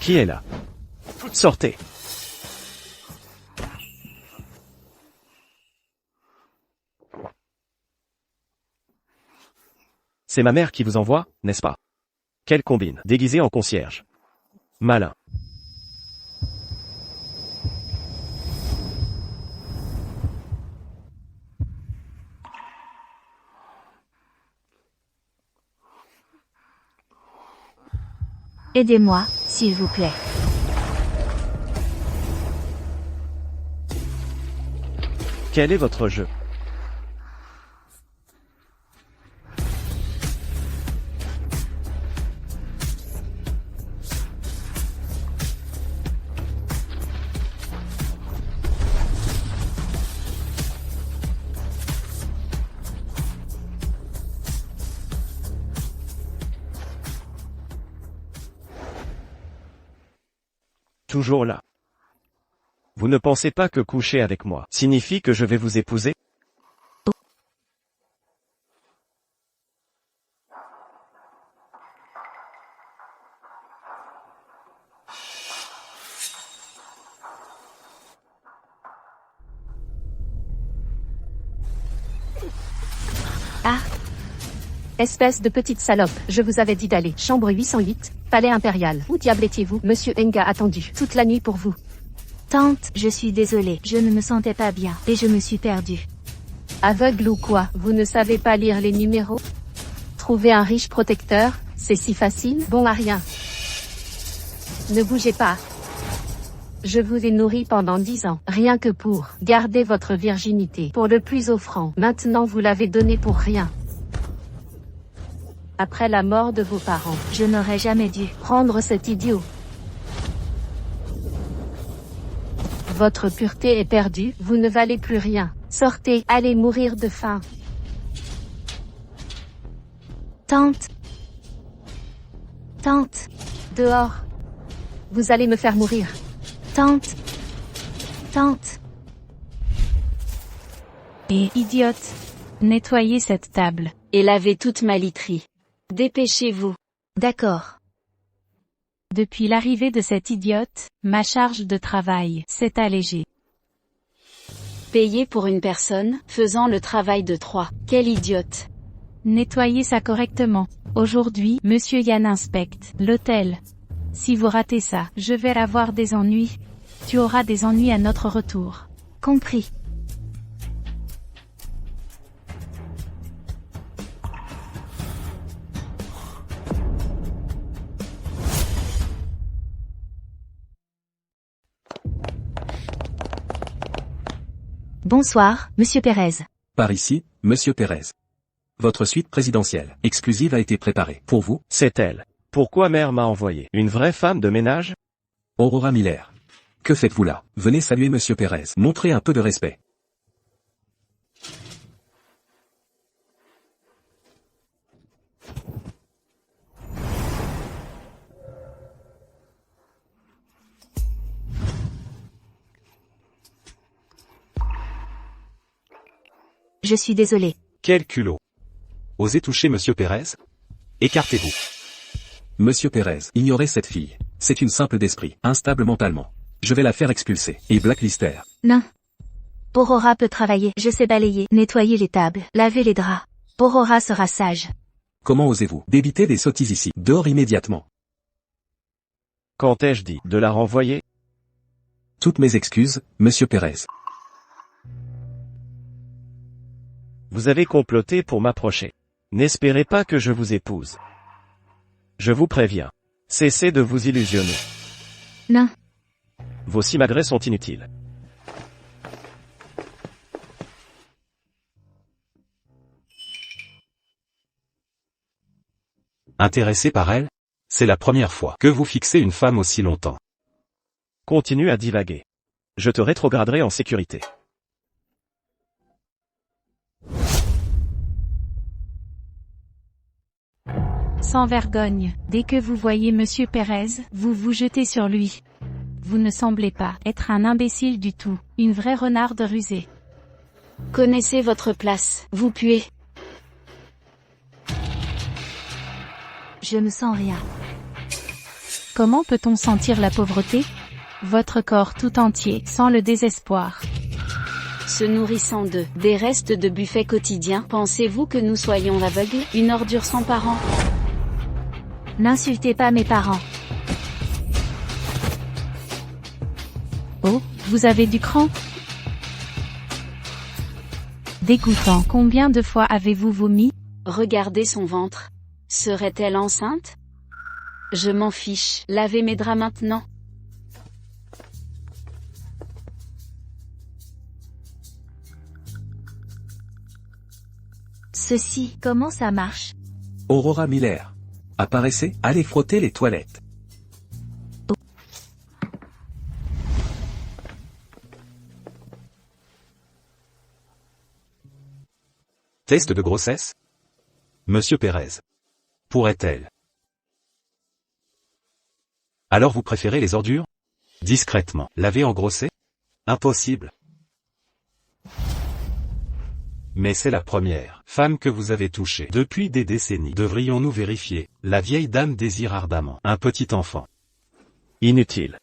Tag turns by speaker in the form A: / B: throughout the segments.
A: Qui est là? Sortez. C'est ma mère qui vous envoie, n'est-ce pas? Quelle combine, déguisée en concierge. Malin.
B: Aidez-moi, s'il vous plaît.
A: Quel est votre jeu? Toujours là. Vous ne pensez pas que coucher avec moi signifie que je vais vous épouser?
C: Ah! Espèce de petite salope, je vous avais dit d'aller. Chambre 808, palais impérial. Où diable étiez-vous? Monsieur Enga a attendu toute la nuit pour vous.
B: Tante, je suis désolée, je ne me sentais pas bien, et je me suis perdue.
C: Aveugle ou quoi? Vous ne savez pas lire les numéros? Trouver un riche protecteur, c'est si facile? Bon à rien. Ne bougez pas. Je vous ai nourri pendant 10 ans, rien que pour garder votre virginité, pour le plus offrant. Maintenant vous l'avez donné pour rien. Après la mort de vos parents,
B: Je n'aurais jamais dû.
C: prendre cet idiot. Votre pureté est perdue, vous ne valez plus rien. Sortez, allez mourir de faim.
B: Tante. Tante.
C: Dehors. Vous allez me faire mourir.
B: Tante. Tante.
D: Et, idiote, nettoyez cette table.
E: Et lavez toute ma literie. Dépêchez-vous.
B: D'accord.
D: Depuis l'arrivée de cette idiote, ma charge de travail s'est allégée.
E: Payé pour une personne, faisant le travail de 3. Quel idiote.
D: Nettoyez ça correctement. Aujourd'hui, Monsieur Yann inspecte l'hôtel. Si vous ratez ça, je vais avoir des ennuis. Tu auras des ennuis à notre retour.
B: Compris. Bonsoir, Monsieur Pérez.
F: Par ici, Monsieur Pérez. Votre suite présidentielle exclusive a été préparée pour vous.
A: C'est elle. Pourquoi mère m'a envoyé? Une vraie femme de ménage?
F: Aurora Miller. Que faites-vous là? Venez saluer Monsieur Pérez. Montrez un peu de respect.
B: Je suis désolée.
G: Quel culot. Osez toucher Monsieur Pérez? Écartez-vous.
F: Monsieur Pérez, ignorez cette fille. C'est une simple d'esprit, instable mentalement. Je vais la faire expulser et blacklister.
B: Non. Aurora peut travailler. Je sais balayer, nettoyer les tables, laver les draps. Aurora sera sage.
F: Comment osez-vous débiter des sottises ici? Dehors immédiatement.
A: Quand ai-je dit de la renvoyer?
F: Toutes mes excuses, Monsieur Pérez.
A: Vous avez comploté pour m'approcher. N'espérez pas que je vous épouse. Je vous préviens. Cessez de vous illusionner.
B: Non.
A: Vos simagrées sont inutiles.
G: Intéressé par elle? C'est la première fois que vous fixez une femme aussi longtemps.
A: Continue à divaguer. Je te rétrograderai en sécurité.
D: Sans vergogne, dès que vous voyez Monsieur Pérez, vous vous jetez sur lui. Vous ne semblez pas être un imbécile du tout, une vraie renarde rusée.
E: Connaissez votre place, vous puez.
B: Je me sens rien.
D: Comment peut-on sentir la pauvreté? Votre corps tout entier sent le désespoir.
E: Se nourrissant des restes de buffet quotidien, pensez-vous que nous soyons aveugles, une ordure sans parents?
B: N'insultez pas mes parents.
D: Oh, vous avez du cran? Dégoûtant. Combien de fois avez-vous vomi?
E: Regardez son ventre. Serait-elle enceinte? Je m'en fiche. Lavez mes draps maintenant.
B: Ceci, comment ça marche?
F: Aurora Miller. Apparaissez, allez frotter les toilettes.
G: Test de grossesse? Monsieur Pérez. Pourrait-elle? Alors vous préférez les ordures? Discrètement. Laver en grosset? Impossible. Mais c'est la première femme que vous avez touchée depuis des décennies. Devrions-nous vérifier? La vieille dame désire ardemment un petit enfant.
A: Inutile.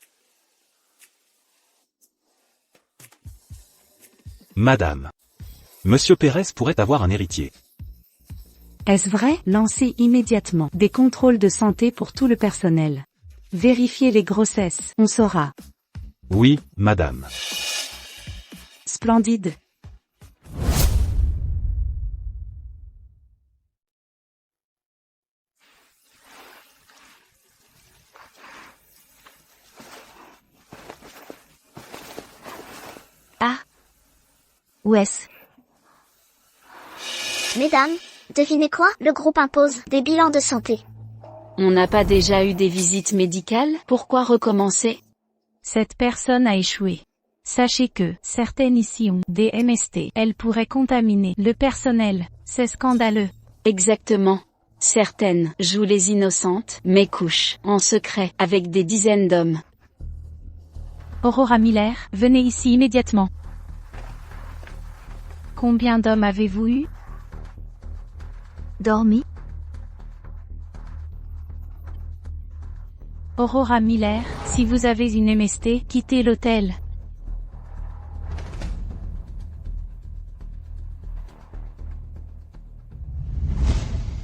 G: Madame. Monsieur Pérez pourrait avoir un héritier.
H: Est-ce vrai? Lancez immédiatement des contrôles de santé pour tout le personnel. Vérifiez les grossesses, on saura.
G: Oui, madame.
H: Splendide.
B: Ah. Où est-ce?
I: Mesdames, devinez quoi? Le groupe impose des bilans de santé.
E: On n'a pas déjà eu des visites médicales? Pourquoi recommencer?
D: Cette personne a échoué. Sachez que certaines ici ont des MST. Elles pourraient contaminer le personnel. C'est scandaleux.
E: Exactement. Certaines jouent les innocentes, mais couchent en secret avec des dizaines d'hommes.
D: Aurora Miller, venez ici immédiatement. Combien d'hommes avez-vous eu?
B: Dormi?
D: Aurora Miller, si vous avez une MST, quittez l'hôtel.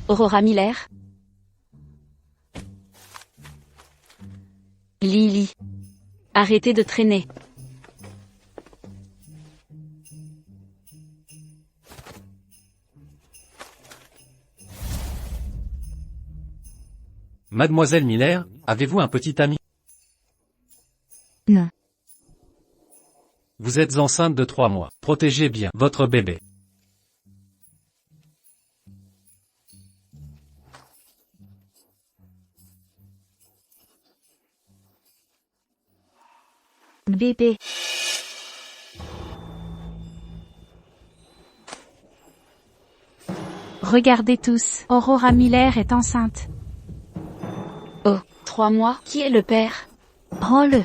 E: Aurora Miller? Lily. Arrêtez de traîner.
F: Mademoiselle Miller, avez-vous un petit ami?
B: Non.
F: Vous êtes enceinte de 3 mois. Protégez bien votre bébé.
B: Bébé.
D: Regardez tous, Aurora Miller est enceinte.
E: Oh, 3 mois? Qui est le père?
B: Rends-le.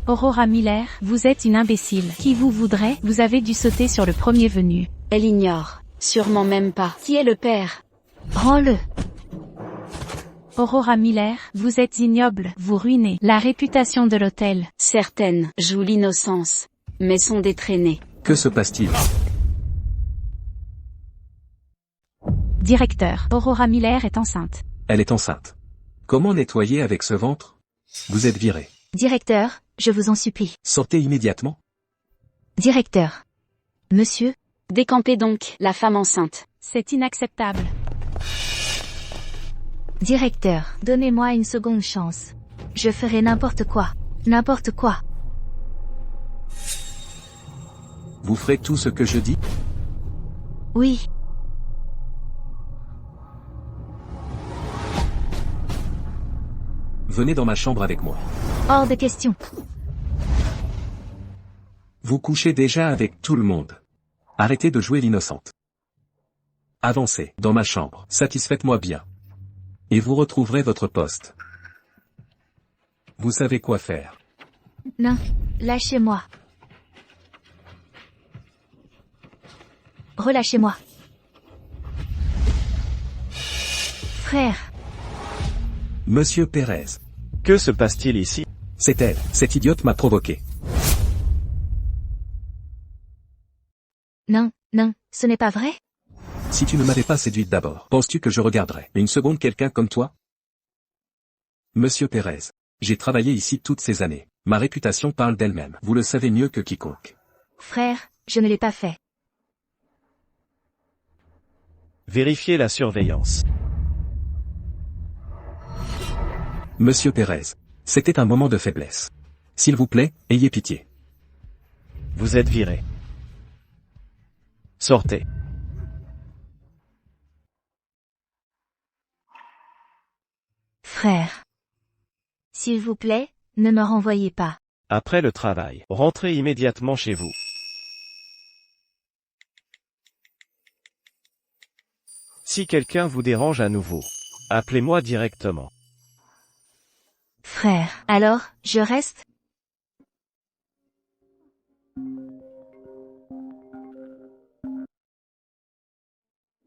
D: Aurora Miller, vous êtes une imbécile. Qui vous voudrait? Vous avez dû sauter sur le premier venu.
E: Elle ignore. Sûrement même pas. Qui est le père?
B: Rends-le.
D: Aurora Miller, vous êtes ignoble. Vous ruinez la réputation de l'hôtel.
E: Certaines jouent l'innocence, mais sont détraînées.
F: Que se passe-t-il?
D: Directeur, Aurora Miller est enceinte.
F: Elle est enceinte. Comment nettoyer avec ce ventre? Vous êtes viré.
B: Directeur, je vous en supplie.
F: Sortez immédiatement.
B: Directeur. Monsieur?
E: Décampez donc, la femme enceinte.
D: C'est inacceptable.
B: Directeur, donnez-moi une seconde chance. Je ferai n'importe quoi. N'importe quoi.
F: Vous ferez tout ce que je dis?
B: Oui.
F: Venez dans ma chambre avec moi.
B: Hors de question.
F: Vous couchez déjà avec tout le monde. Arrêtez de jouer l'innocente. Avancez, dans ma chambre, satisfaites-moi bien. Et vous retrouverez votre poste. Vous savez quoi faire.
B: Non, lâchez-moi. Relâchez-moi. Frère.
F: Monsieur Pérez.
A: Que se passe-t-il ici?
F: C'est elle, cette idiote m'a provoqué.
B: Non, non, ce n'est pas vrai?
F: Si tu ne m'avais pas séduite d'abord, penses-tu que je regarderais une seconde quelqu'un comme toi? Monsieur Pérez, j'ai travaillé ici toutes ces années. Ma réputation parle d'elle-même. Vous le savez mieux que quiconque.
B: Frère, je ne l'ai pas fait.
A: Vérifiez la surveillance.
F: Monsieur Pérez, c'était un moment de faiblesse. S'il vous plaît, ayez pitié.
A: Vous êtes viré. Sortez.
B: Frère. S'il vous plaît, ne me renvoyez pas.
A: Après le travail, rentrez immédiatement chez vous. Si quelqu'un vous dérange à nouveau, appelez-moi directement.
B: Frère. Alors, je reste?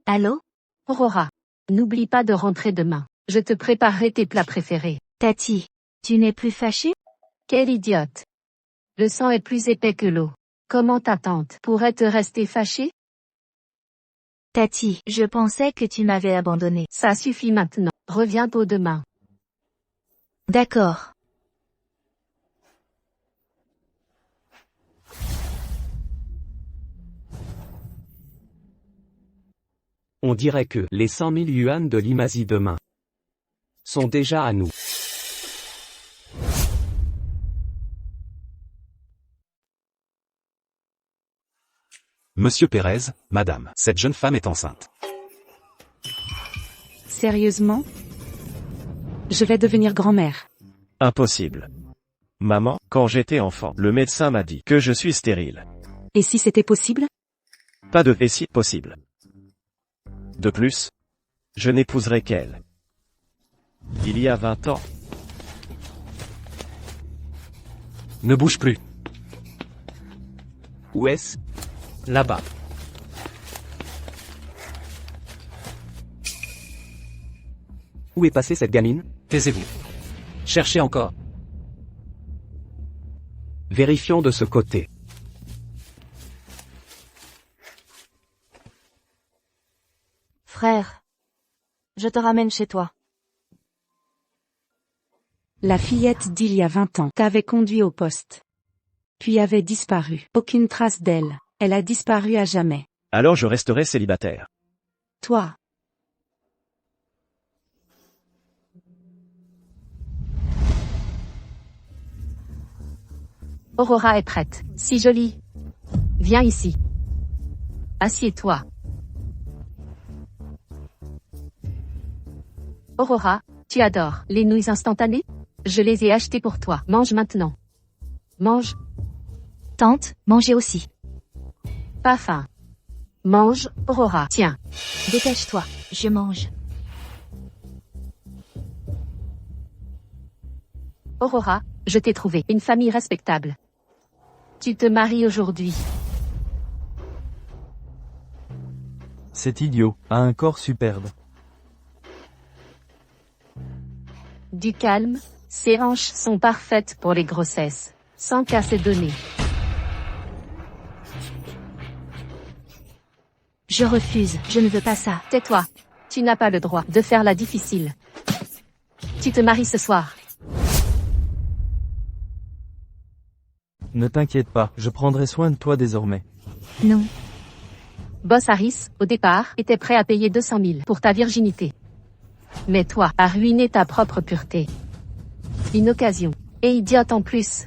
B: Allô?
C: Aurora. N'oublie pas de rentrer demain. Je te préparerai tes plats préférés.
B: Tati, tu n'es plus fâchée?
C: Quelle idiote. Le sang est plus épais que l'eau. Comment ta tante pourrait te rester fâchée?
B: Tati, je pensais que tu m'avais abandonné.
C: Ça suffit maintenant. Reviens tôt demain.
B: D'accord.
J: On dirait que les 100 000 yuan de Limazie demain sont déjà à nous.
G: Monsieur Pérez, madame, cette jeune femme est enceinte.
H: Sérieusement? Je vais devenir grand-mère.
A: Impossible. Maman, quand j'étais enfant, le médecin m'a dit que je suis stérile.
H: Et si c'était possible?
A: Pas de vessie possible. De plus, je n'épouserai qu'elle. Il y a 20 ans.
J: Ne bouge plus. Où est-ce? Là-bas. Où est passée cette gamine? Taisez-vous. Cherchez encore. Vérifions de ce côté.
B: Frère. Je te ramène chez toi.
H: La fillette d'il y a 20 ans t'avait conduit au poste. Puis avait disparu. Aucune trace d'elle. Elle a disparu à jamais.
A: Alors je resterai célibataire.
H: Toi.
C: Aurora est prête. Si jolie. Viens ici. Assieds-toi. Aurora, tu adores les nouilles instantanées? Je les ai achetées pour toi. Mange maintenant. Mange.
B: Tante, mangez aussi.
C: Pas faim. Mange, Aurora. Tiens.
B: Dépêche-toi, je mange.
C: Aurora, je t'ai trouvé une famille respectable. Tu te maries aujourd'hui.
K: Cet idiot a un corps superbe.
C: Du calme, ses hanches sont parfaites pour les grossesses, sans casser donner.
B: Je refuse, je ne veux pas ça.
C: Tais-toi. Tu n'as pas le droit de faire la difficile. Tu te maries ce soir.
K: Ne t'inquiète pas, je prendrai soin de toi désormais.
B: Non.
C: Boss Harris, au départ, était prêt à payer 200 000 pour ta virginité. Mais toi, as ruiné ta propre pureté. Une occasion. Et idiote en plus.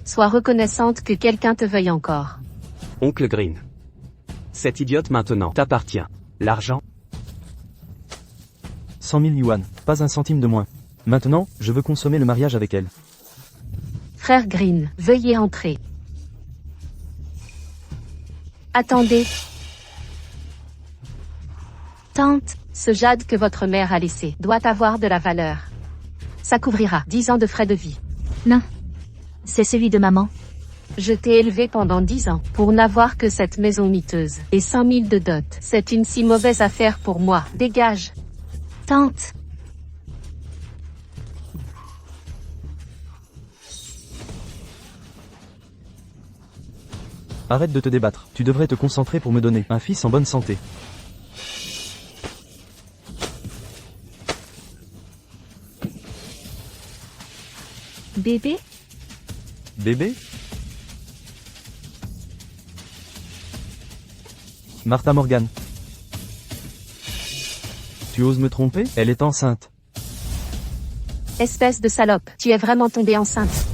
C: Sois reconnaissante que quelqu'un te veuille encore.
J: Oncle Green. Cette idiote maintenant t'appartient. L'argent?
K: 100 000 yuan, pas un centime de moins. Maintenant, je veux consommer le mariage avec elle.
C: Frère Green, veuillez entrer. Attendez. Tante, ce jade que votre mère a laissé doit avoir de la valeur. Ça couvrira 10 ans de frais de vie.
B: Non. C'est celui de maman.
C: Je t'ai élevé pendant 10 ans pour n'avoir que cette maison miteuse et 100 000 de dot. C'est une si mauvaise affaire pour moi. Dégage.
B: Tante.
K: Arrête de te débattre. Tu devrais te concentrer pour me donner un fils en bonne santé.
B: Bébé?
K: Bébé? Martha Morgan. Tu oses me tromper? Elle est enceinte.
C: Espèce de salope, tu es vraiment tombée enceinte.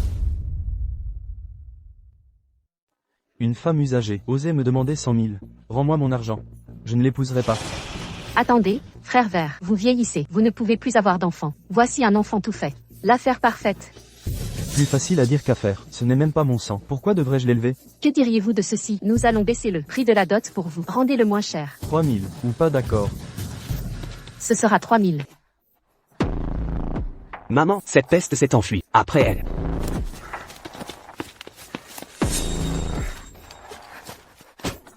K: Une femme usagée, osait me demander 100 000. Rends-moi mon argent. Je ne l'épouserai pas.
C: Attendez, frère vert, vous vieillissez, vous ne pouvez plus avoir d'enfant. Voici un enfant tout fait. L'affaire parfaite.
K: Plus facile à dire qu'à faire. Ce n'est même pas mon sang. Pourquoi devrais-je l'élever?
C: Que diriez-vous de ceci? Nous allons baisser le prix de la dot pour vous. Rendez-le moins cher.
K: 3 000, ou pas d'accord.
C: Ce sera 3 000.
J: Maman, cette peste s'est enfuie. Après elle.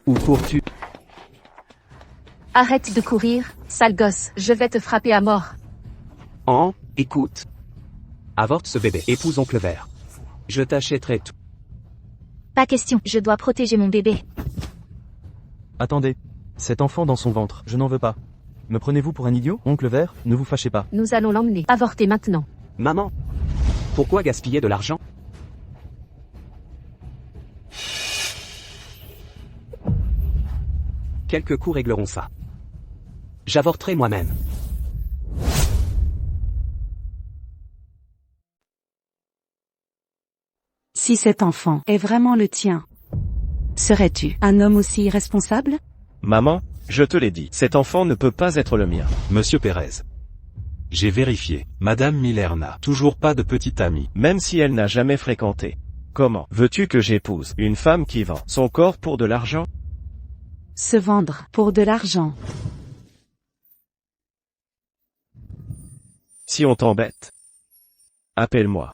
J: Où cours-tu?
C: Arrête de courir, sale gosse, je vais te frapper à mort.
J: Écoute. Avorte ce bébé, épouse oncle vert. Je t'achèterai tout.
B: Pas question, je dois protéger mon bébé.
K: Attendez. Cet enfant dans son ventre, je n'en veux pas. Me prenez-vous pour un idiot? Oncle vert, ne vous fâchez pas.
C: Nous allons l'emmener. Avorter maintenant.
J: Maman. Pourquoi gaspiller de l'argent? Quelques coups régleront ça. J'avorterai moi-même.
H: Si cet enfant est vraiment le tien, serais-tu un homme aussi irresponsable?
A: Maman, je te l'ai dit, cet enfant ne peut pas être le mien.
G: Monsieur Pérez. J'ai vérifié. Madame Miller n'a toujours pas de petite amie.
A: Même si elle n'a jamais fréquenté. Comment veux-tu que j'épouse une femme qui vend son corps pour de l'argent?
H: Se vendre pour de l'argent.
A: Si on t'embête, appelle-moi.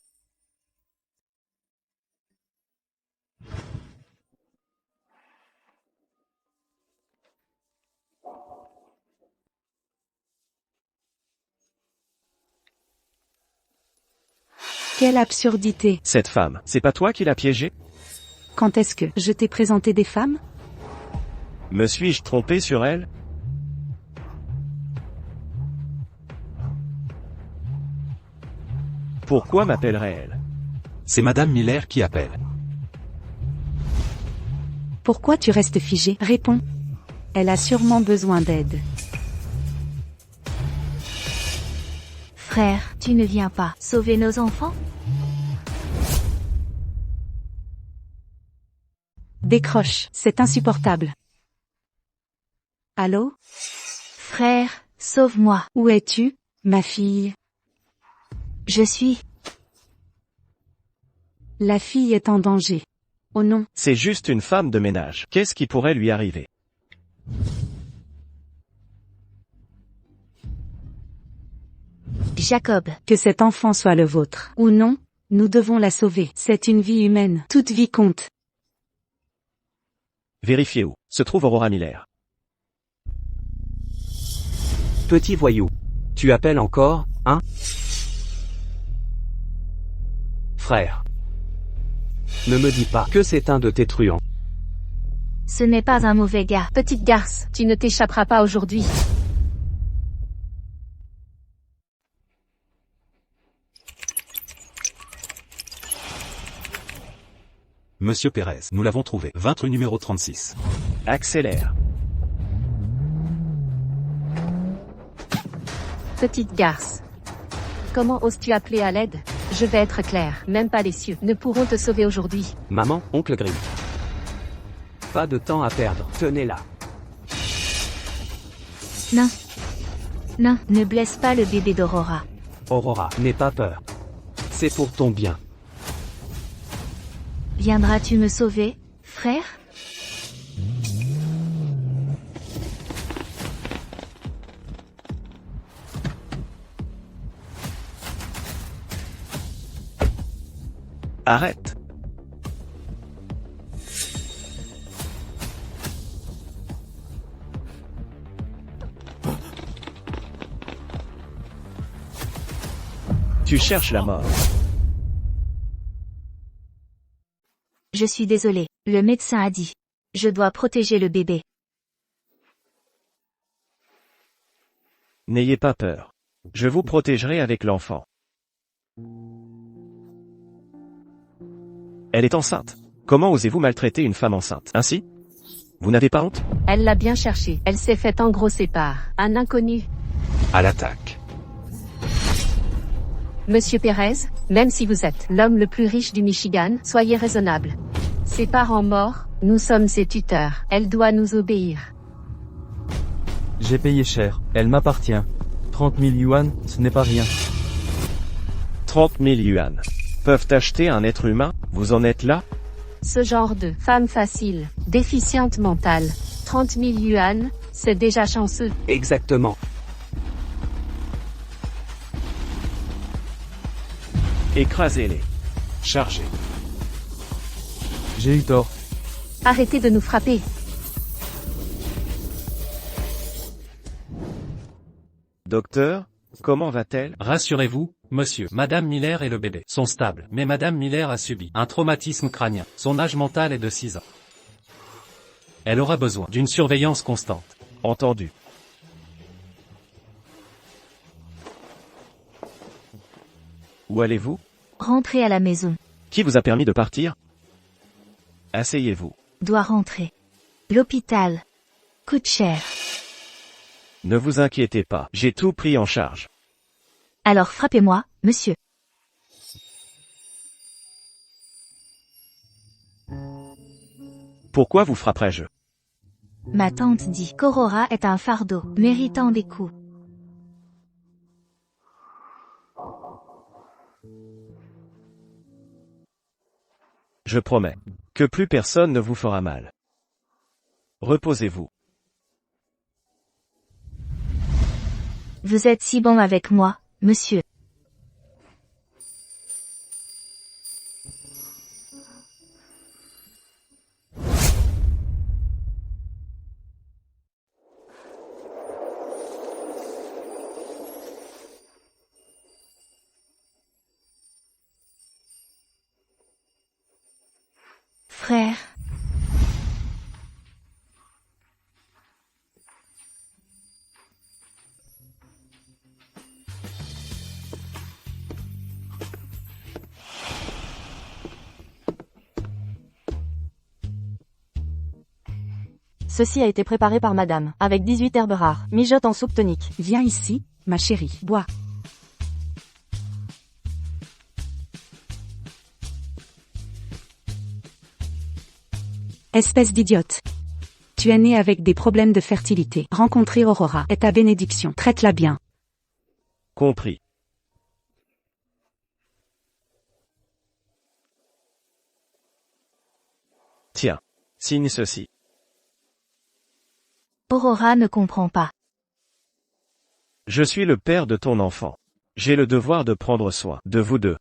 H: Quelle absurdité.
A: Cette femme, c'est pas toi qui l'as piégée?
H: Quand est-ce que je t'ai présenté des femmes?
A: Me suis-je trompé sur elle? Pourquoi m'appellerait-elle?
G: C'est Madame Miller qui appelle.
H: Pourquoi tu restes figé? Réponds. Elle a sûrement besoin d'aide.
B: Frère, tu ne viens pas sauver nos enfants?
H: Décroche, c'est insupportable. Allô?
B: Frère, sauve-moi.
H: Où es-tu, ma fille?
B: Je suis...
H: La fille est en danger. Oh non.
A: C'est juste une femme de ménage. Qu'est-ce qui pourrait lui arriver?
B: Jacob.
H: Que cet enfant soit le vôtre. Ou non, nous devons la sauver. C'est une vie humaine. Toute vie compte.
A: Vérifiez où se trouve Aurora Miller.
J: Petit voyou. Tu appelles encore, hein? Frère. Ne me dis pas que c'est un de tes truands.
B: Ce n'est pas un mauvais gars.
C: Petite garce, tu ne t'échapperas pas aujourd'hui.
G: Monsieur Pérez, nous l'avons trouvé. 20 rue numéro 36.
A: Accélère.
C: Petite garce. Comment oses-tu appeler à l'aide? Je vais être clair, même pas les cieux ne pourront te sauver aujourd'hui.
J: Maman, oncle Grimm. Pas de temps à perdre, tenez-la.
B: Non. Non, ne blesse pas le bébé d'Aurora.
J: Aurora, n'aie pas peur. C'est pour ton bien.
B: Viendras-tu me sauver, frère?
A: Arrête. Tu cherches la mort.
B: Je suis désolé. Le médecin a dit. Je dois protéger le bébé.
A: N'ayez pas peur. Je vous protégerai avec l'enfant. Elle est enceinte. Comment osez-vous maltraiter une femme enceinte ainsi? Vous n'avez pas honte?
C: Elle l'a bien cherché. Elle s'est fait engrosser par un inconnu.
G: À l'attaque.
C: Monsieur Pérez, même si vous êtes l'homme le plus riche du Michigan, soyez raisonnable. Ses parents morts, nous sommes ses tuteurs. Elle doit nous obéir.
K: J'ai payé cher. Elle m'appartient. 30 000 yuan, ce n'est pas rien.
A: 30 000 yuan. Peuvent acheter un être humain? Vous en êtes là?
C: Ce genre de femme facile, déficiente mentale. 30 000 yuan, c'est déjà chanceux.
J: Exactement.
A: Écrasez-les.
G: Chargez.
K: J'ai eu tort.
C: Arrêtez de nous frapper.
A: Docteur, comment va-t-elle?
L: Rassurez-vous, monsieur, Madame Miller et le bébé sont stables, mais Madame Miller a subi un traumatisme crânien. Son âge mental est de 6 ans. Elle aura besoin d'une surveillance constante.
A: Entendu. Où allez-vous?
B: Rentrez à la maison.
A: Qui vous a permis de partir? Asseyez-vous.
B: Dois rentrer. L'hôpital. Coûte cher.
A: Ne vous inquiétez pas, j'ai tout pris en charge.
B: Alors frappez-moi, monsieur.
A: Pourquoi vous frapperais-je?
B: Ma tante dit qu'Aurora est un fardeau, méritant des coups.
A: Je promets que plus personne ne vous fera mal. Reposez-vous.
B: Vous êtes si bon avec moi, monsieur. Frère.
M: Ceci a été préparé par madame, avec 18 herbes rares, mijote en soupe tonique.
H: Viens ici, ma chérie, bois. Espèce d'idiote. Tu es né avec des problèmes de fertilité. Rencontrer Aurora est ta bénédiction. Traite-la bien.
A: Compris. Tiens, signe ceci.
B: Aurora ne comprend pas.
A: Je suis le père de ton enfant. J'ai le devoir de prendre soin de vous deux.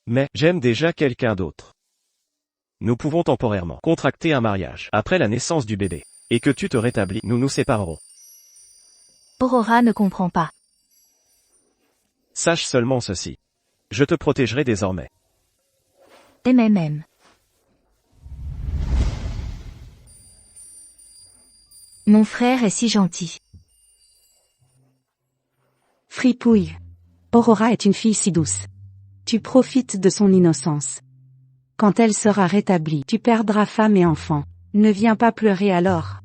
A: Mais, j'aime déjà quelqu'un d'autre. Nous pouvons temporairement contracter un mariage après la naissance du bébé. Et que tu te rétablis, nous nous séparerons.
B: Aurora ne comprend pas.
A: Sache seulement ceci. Je te protégerai désormais.
B: MMM. Mon frère est si gentil.
H: Fripouille. Aurora est une fille si douce. Tu profites de son innocence. Quand elle sera rétablie, tu perdras femme et enfant. Ne viens pas pleurer alors.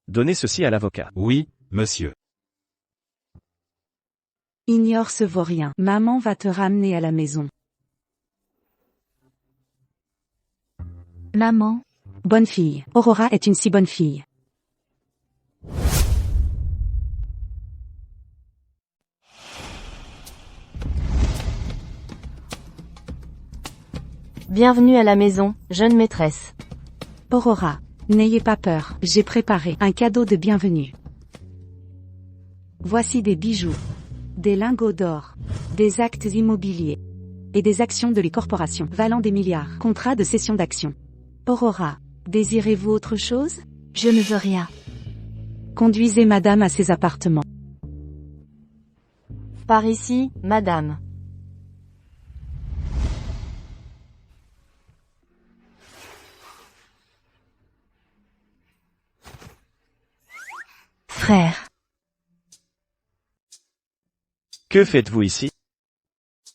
A: Donnez ceci à l'avocat.
G: Oui, monsieur.
H: Ignore ce vaurien. Maman va te ramener à la maison.
B: Maman.
H: Bonne fille. Aurora est une si bonne fille.
M: Bienvenue à la maison, jeune maîtresse.
H: Aurora, n'ayez pas peur, j'ai préparé un cadeau de bienvenue. Voici des bijoux, des lingots d'or, des actes immobiliers et des actions de les corporations valant des milliards. Contrat de cession d'actions. Aurora, désirez-vous autre chose?
B: Je ne veux rien.
H: Conduisez madame à ses appartements.
M: Par ici, madame.
B: Frère.
A: Que faites-vous ici?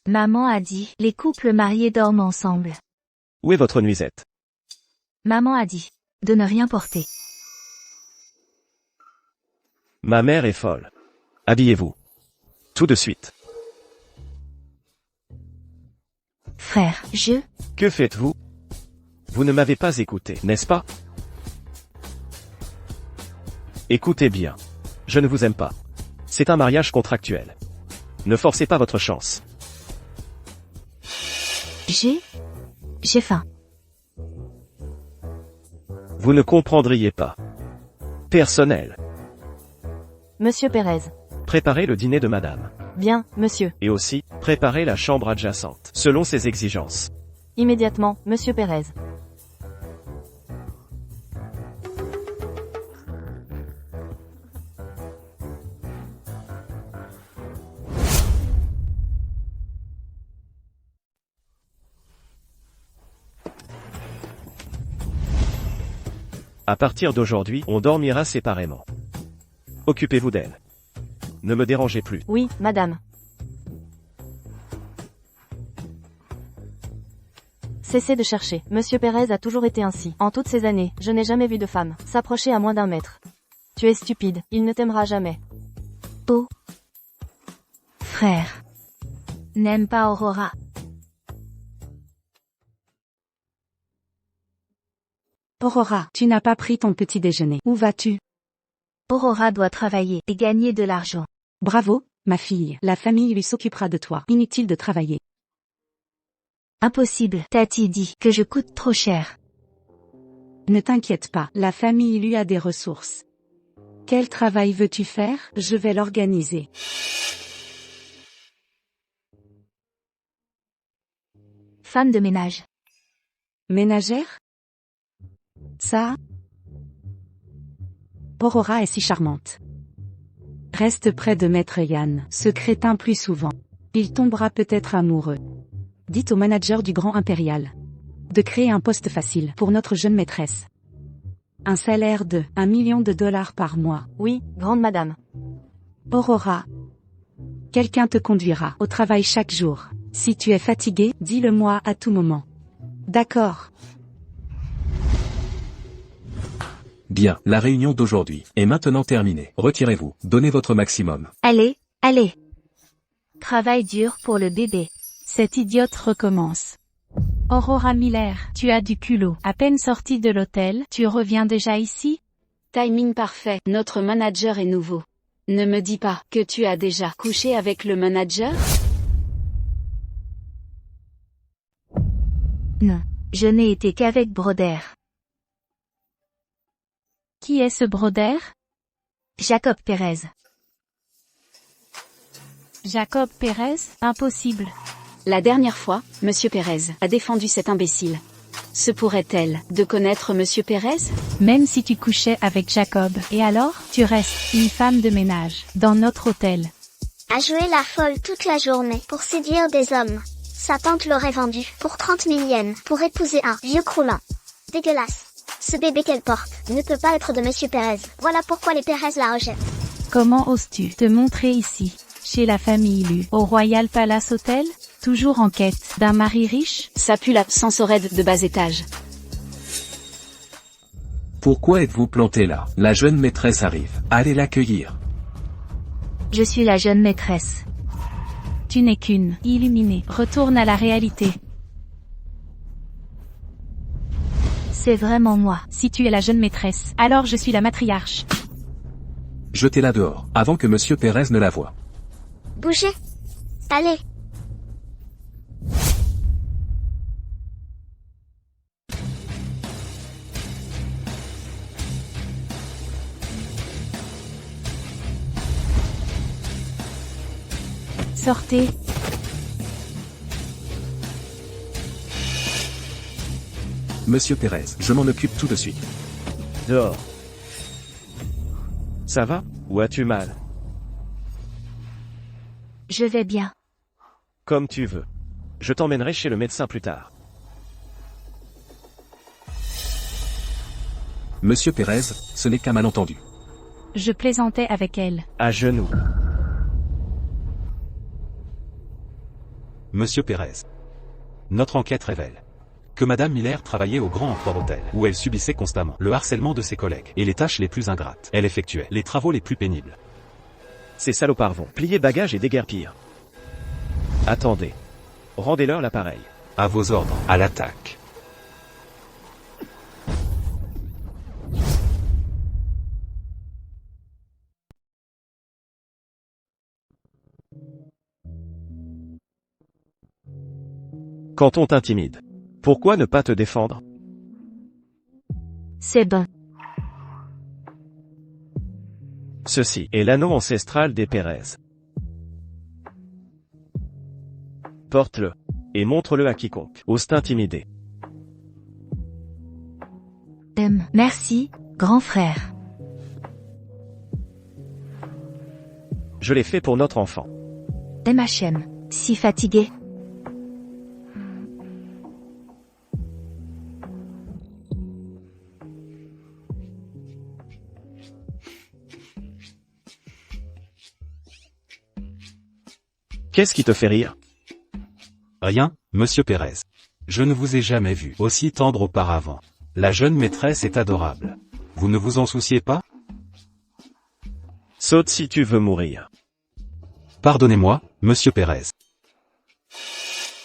B: Maman a dit, les couples mariés dorment ensemble.
A: Où est votre nuisette?
B: Maman a dit, de ne rien porter.
A: Ma mère est folle. Habillez-vous. Tout de suite.
B: Frère,
A: Que faites-vous? Vous ne m'avez pas écouté, n'est-ce pas? Écoutez bien. Je ne vous aime pas. C'est un mariage contractuel. Ne forcez pas votre chance.
B: J'ai faim.
A: Vous ne comprendriez pas. Personnel.
M: Monsieur Pérez.
A: Préparez le dîner de madame.
M: Bien, monsieur.
A: Et aussi, préparez la chambre adjacente, selon ses exigences.
M: Immédiatement, monsieur Pérez.
A: À partir d'aujourd'hui, on dormira séparément. Occupez-vous d'elle. Ne me dérangez plus.
M: Oui, madame. Cessez de chercher. Monsieur Pérez a toujours été ainsi. En toutes ces années, je n'ai jamais vu de femme s'approcher à moins d'1 mètre. Tu es stupide. Il ne t'aimera jamais.
B: Oh. Frère. N'aime pas Aurora.
H: Aurora, tu n'as pas pris ton petit déjeuner. Où vas-tu?
B: Aurora doit travailler et gagner de l'argent.
H: Bravo, ma fille. La famille lui s'occupera de toi. Inutile de travailler.
B: Impossible. Tati dit que je coûte trop cher.
H: Ne t'inquiète pas, la famille lui a des ressources. Quel travail veux-tu faire? Je vais l'organiser.
B: Femme de ménage.
H: Ménagère? Ça? Aurora est si charmante. Reste près de Maître Yann, ce crétin plus souvent. Il tombera peut-être amoureux. Dites au manager du Grand Impérial de créer un poste facile pour notre jeune maîtresse. Un salaire de $1 million par mois.
M: Oui, grande madame.
H: Aurora. Quelqu'un te conduira au travail chaque jour. Si tu es fatigué, dis-le-moi à tout moment. D'accord.
F: Bien, la réunion d'aujourd'hui est maintenant terminée. Retirez-vous, donnez votre maximum.
B: Allez, allez. Travail dur pour le bébé.
D: Cette idiote recommence. Aurora Miller, tu as du culot. À peine sortie de l'hôtel, tu reviens déjà ici?
E: Timing parfait, notre manager est nouveau. Ne me dis pas que tu as déjà couché avec le manager?
B: Non, je n'ai été qu'avec Broder.
D: Qui est ce Broder?
B: Jacob Pérez.
D: Jacob Pérez? Impossible.
E: La dernière fois, Monsieur Pérez a défendu cet imbécile. Se pourrait-elle de connaître Monsieur Pérez?
D: Même si tu couchais avec Jacob, et alors, tu restes une femme de ménage, dans notre hôtel.
I: A joué la folle toute la journée pour séduire des hommes. Sa tante l'aurait vendu pour 30 000 yens pour épouser un vieux croulant. Dégueulasse. Ce bébé qu'elle porte ne peut pas être de Monsieur Pérez. Voilà pourquoi les Pérez la rejettent.
D: Comment oses-tu te montrer ici, chez la famille Lu, au Royal Palace Hotel, toujours en quête d'un mari riche?
E: Ça pue l'absence au raid de bas étage.
F: Pourquoi êtes-vous planté là? La jeune maîtresse arrive. Allez l'accueillir.
B: Je suis la jeune maîtresse.
D: Tu n'es qu'une illuminée. Retourne à la réalité.
B: C'est vraiment moi.
D: Si tu es la jeune maîtresse, alors je suis la matriarche.
F: Jetez-la dehors, avant que Monsieur Pérez ne la voie.
I: Bougez. Allez.
D: Sortez.
F: Monsieur Pérez, je m'en occupe tout de suite.
A: Dehors. Ça va, ou as-tu mal?
B: Je vais bien.
A: Comme tu veux. Je t'emmènerai chez le médecin plus tard.
F: Monsieur Pérez, ce n'est qu'un malentendu.
D: Je plaisantais avec elle.
A: À genoux.
G: Monsieur Pérez. Notre enquête révèle que Madame Miller travaillait au Grand Empereur Hôtel, où elle subissait constamment le harcèlement de ses collègues et les tâches les plus ingrates. Elle effectuait les travaux les plus pénibles.
A: Ces salopards vont plier bagages et déguerpir. Attendez. Rendez-leur l'appareil.
G: À vos ordres, à l'attaque.
A: Quand on t'intimide, pourquoi ne pas te défendre?
B: C'est bon.
A: Ceci est l'anneau ancestral des Pérez. Porte-le et montre-le à quiconque ose t'intimider.
B: Merci, grand frère.
A: Je l'ai fait pour notre enfant.
B: MHM, si fatigué.
A: Qu'est-ce qui te fait rire?
G: Rien, Monsieur Pérez. Je ne vous ai jamais vu aussi tendre auparavant. La jeune maîtresse est adorable. Vous ne vous en souciez pas?
A: Saute si tu veux mourir.
G: Pardonnez-moi, Monsieur Pérez.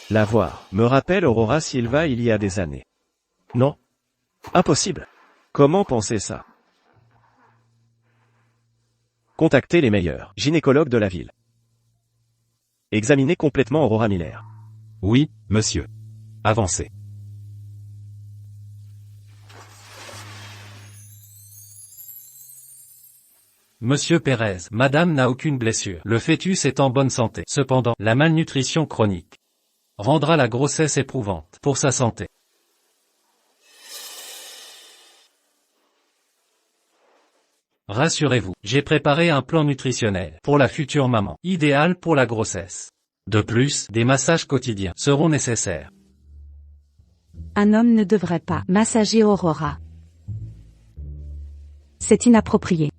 A: La voir me rappelle Aurora Silva il y a des années. Non. Impossible. Comment penser ça? Contactez les meilleurs gynécologues de la ville. Examinez complètement Aurora Miller.
G: Oui, monsieur. Avancez.
L: Monsieur Pérez, madame n'a aucune blessure. Le fœtus est en bonne santé. Cependant, la malnutrition chronique rendra la grossesse éprouvante pour sa santé. Rassurez-vous, j'ai préparé un plan nutritionnel pour la future maman, idéal pour la grossesse. De plus, des massages quotidiens seront nécessaires.
H: Un homme ne devrait pas massager Aurora. C'est inapproprié.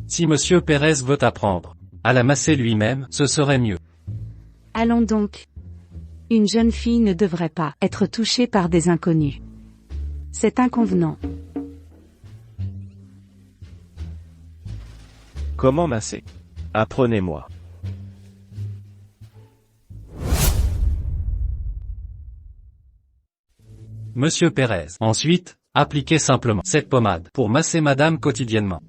L: Si Monsieur Pérez veut apprendre à la masser lui-même, ce serait mieux.
H: Allons donc. Une jeune fille ne devrait pas être touchée par des inconnus. C'est inconvenant.
A: Comment masser? Apprenez-moi.
L: Monsieur Pérez. Ensuite, appliquez simplement cette pommade pour masser madame quotidiennement.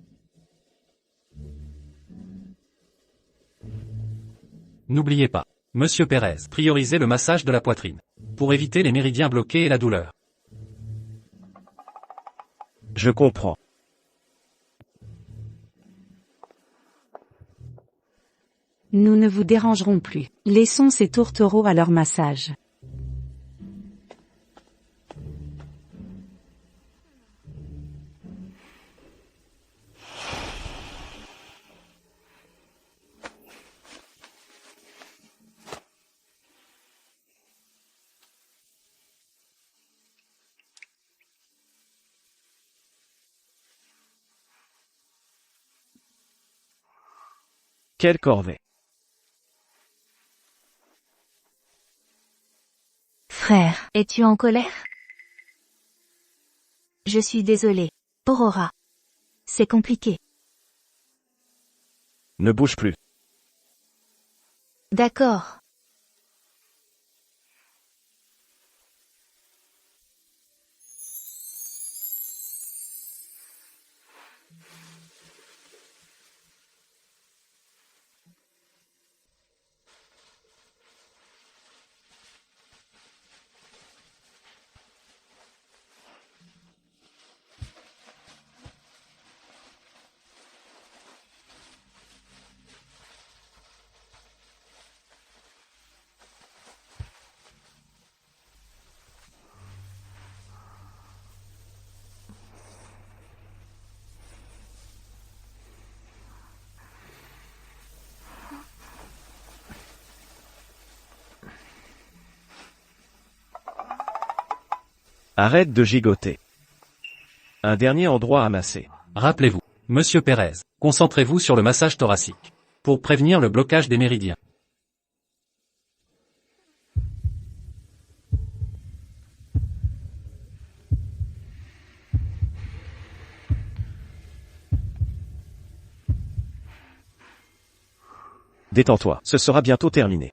L: N'oubliez pas, Monsieur Pérez, priorisez le massage de la poitrine pour éviter les méridiens bloqués et la douleur.
A: Je comprends.
H: Nous ne vous dérangerons plus. Laissons ces tourtereaux à leur massage.
A: Quelle corvée.
B: Frère, es-tu en colère? Je suis désolée. Aurora. C'est compliqué.
A: Ne bouge plus.
B: D'accord.
A: Arrête de gigoter. Un dernier endroit à masser.
L: Rappelez-vous, Monsieur Pérez, concentrez-vous sur le massage thoracique. Pour prévenir le blocage des méridiens.
A: Détends-toi, ce sera bientôt terminé.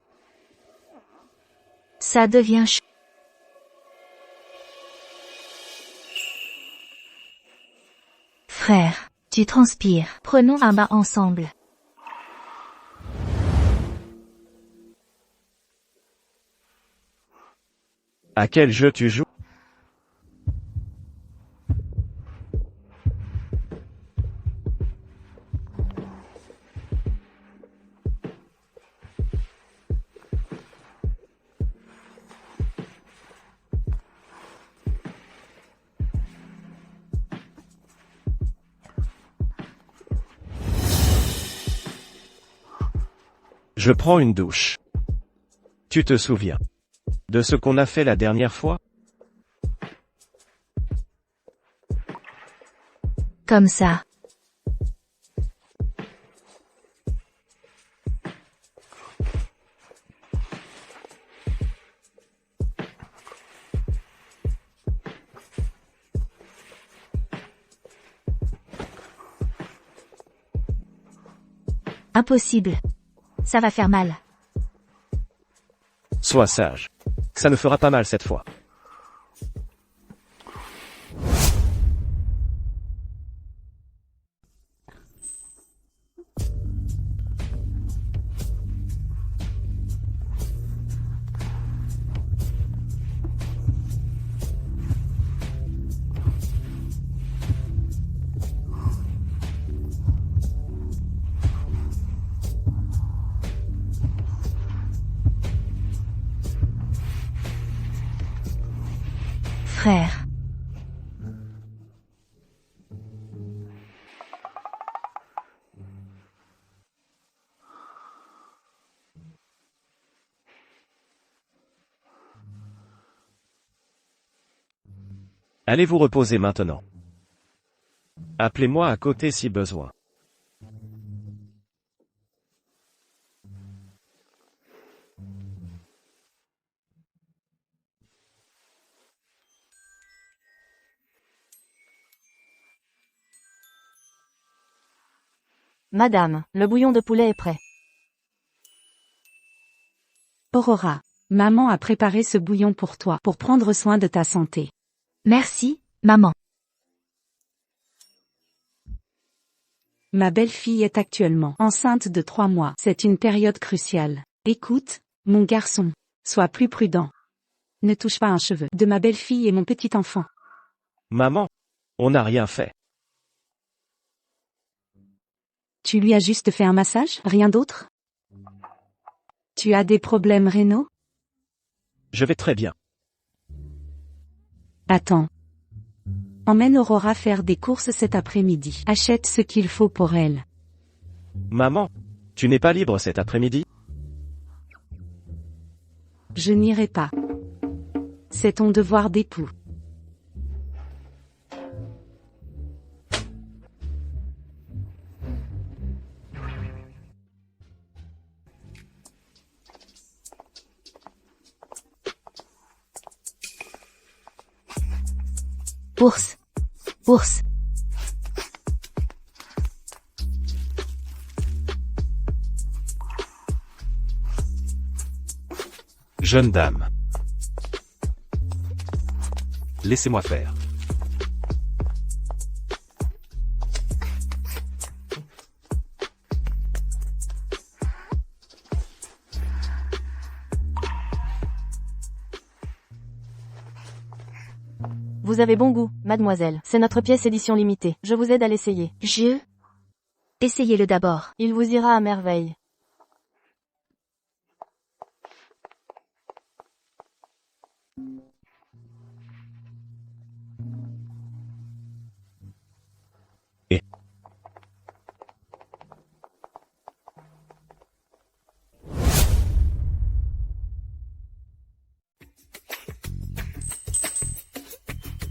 B: Ça devient chaud. Frère, tu transpires. Prenons un bain ensemble.
A: À quel jeu tu joues? Je prends une douche. Tu te souviens de ce qu'on a fait la dernière fois?
B: Comme ça. Impossible. Ça va faire mal.
A: Sois sage. Ça ne fera pas mal cette fois.
B: Frère.
A: Allez vous reposer maintenant. Appelez-moi à côté si besoin.
M: Madame, le bouillon de poulet est prêt.
H: Aurora, maman a préparé ce bouillon pour toi, pour prendre soin de ta santé.
B: Merci, maman.
H: Ma belle-fille est actuellement enceinte de 3 mois. C'est une période cruciale. Écoute, mon garçon, sois plus prudent. Ne touche pas un cheveu de ma belle-fille et mon petit enfant.
A: Maman, on n'a rien fait.
H: Tu lui as juste fait un massage, rien d'autre? Tu as des problèmes rénaux?
A: Je vais très bien.
H: Attends. Emmène Aurora faire des courses cet après-midi. Achète ce qu'il faut pour elle.
A: Maman, tu n'es pas libre cet après-midi?
H: Je n'irai pas. C'est ton devoir d'époux.
B: Ours. Ours.
G: Jeune dame. Laissez-moi faire.
M: Vous avez bon goût, mademoiselle. C'est notre pièce édition limitée. Je vous aide à l'essayer.
B: Essayez-le d'abord.
M: Il vous ira à merveille.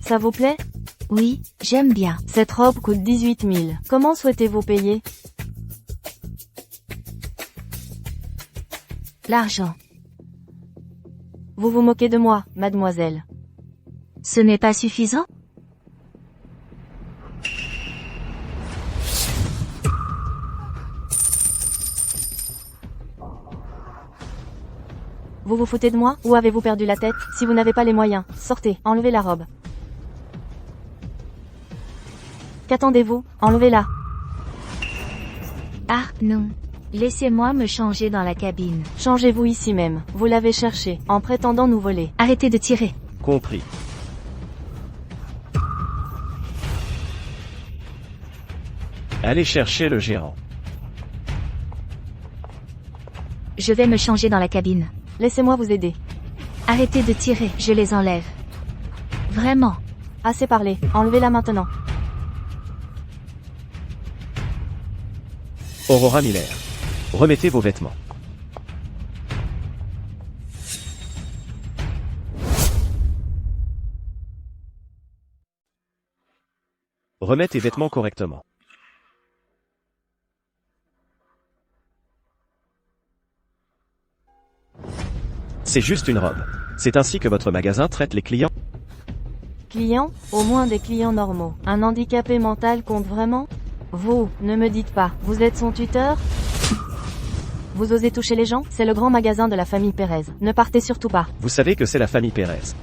M: Ça vous plaît?
B: Oui, j'aime bien.
M: Cette robe coûte 18 000. Comment souhaitez-vous payer?
B: L'argent.
M: Vous vous moquez de moi, mademoiselle.
B: Ce n'est pas suffisant?
M: Vous vous foutez de moi, ou avez-vous perdu la tête? Si vous n'avez pas les moyens, sortez, enlevez la robe. Qu'attendez-vous? Enlevez-la.
B: Ah, non. Laissez-moi me changer dans la cabine.
M: Changez-vous ici même. Vous l'avez cherché, en prétendant nous voler.
B: Arrêtez de tirer.
A: Compris. Allez chercher le gérant.
B: Je vais me changer dans la cabine.
M: Laissez-moi vous aider.
B: Arrêtez de tirer, je les enlève. Vraiment.
M: Assez parlé, enlevez-la maintenant.
A: Aurora Miller. Remettez vos vêtements. Remets tes vêtements correctement. C'est juste une robe. C'est ainsi que votre magasin traite les clients?
M: Clients? Au moins des clients normaux. Un handicapé mental compte vraiment? Vous, ne me dites pas, vous êtes son tuteur? Vous osez toucher les gens? C'est le grand magasin de la famille Pérez. Ne partez surtout pas.
A: Vous savez que c'est la famille Pérez.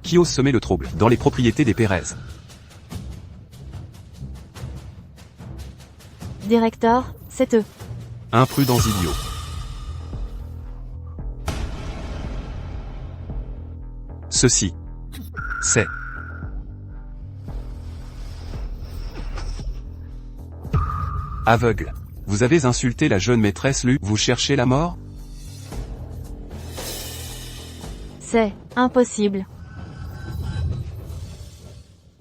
G: Qui ose semer le trouble dans les propriétés des Pérez?
M: Directeur, c'est eux.
G: Imprudents idiots. Ceci. C'est. Aveugle. Vous avez insulté la jeune maîtresse Lu, vous cherchez la mort?
M: C'est impossible.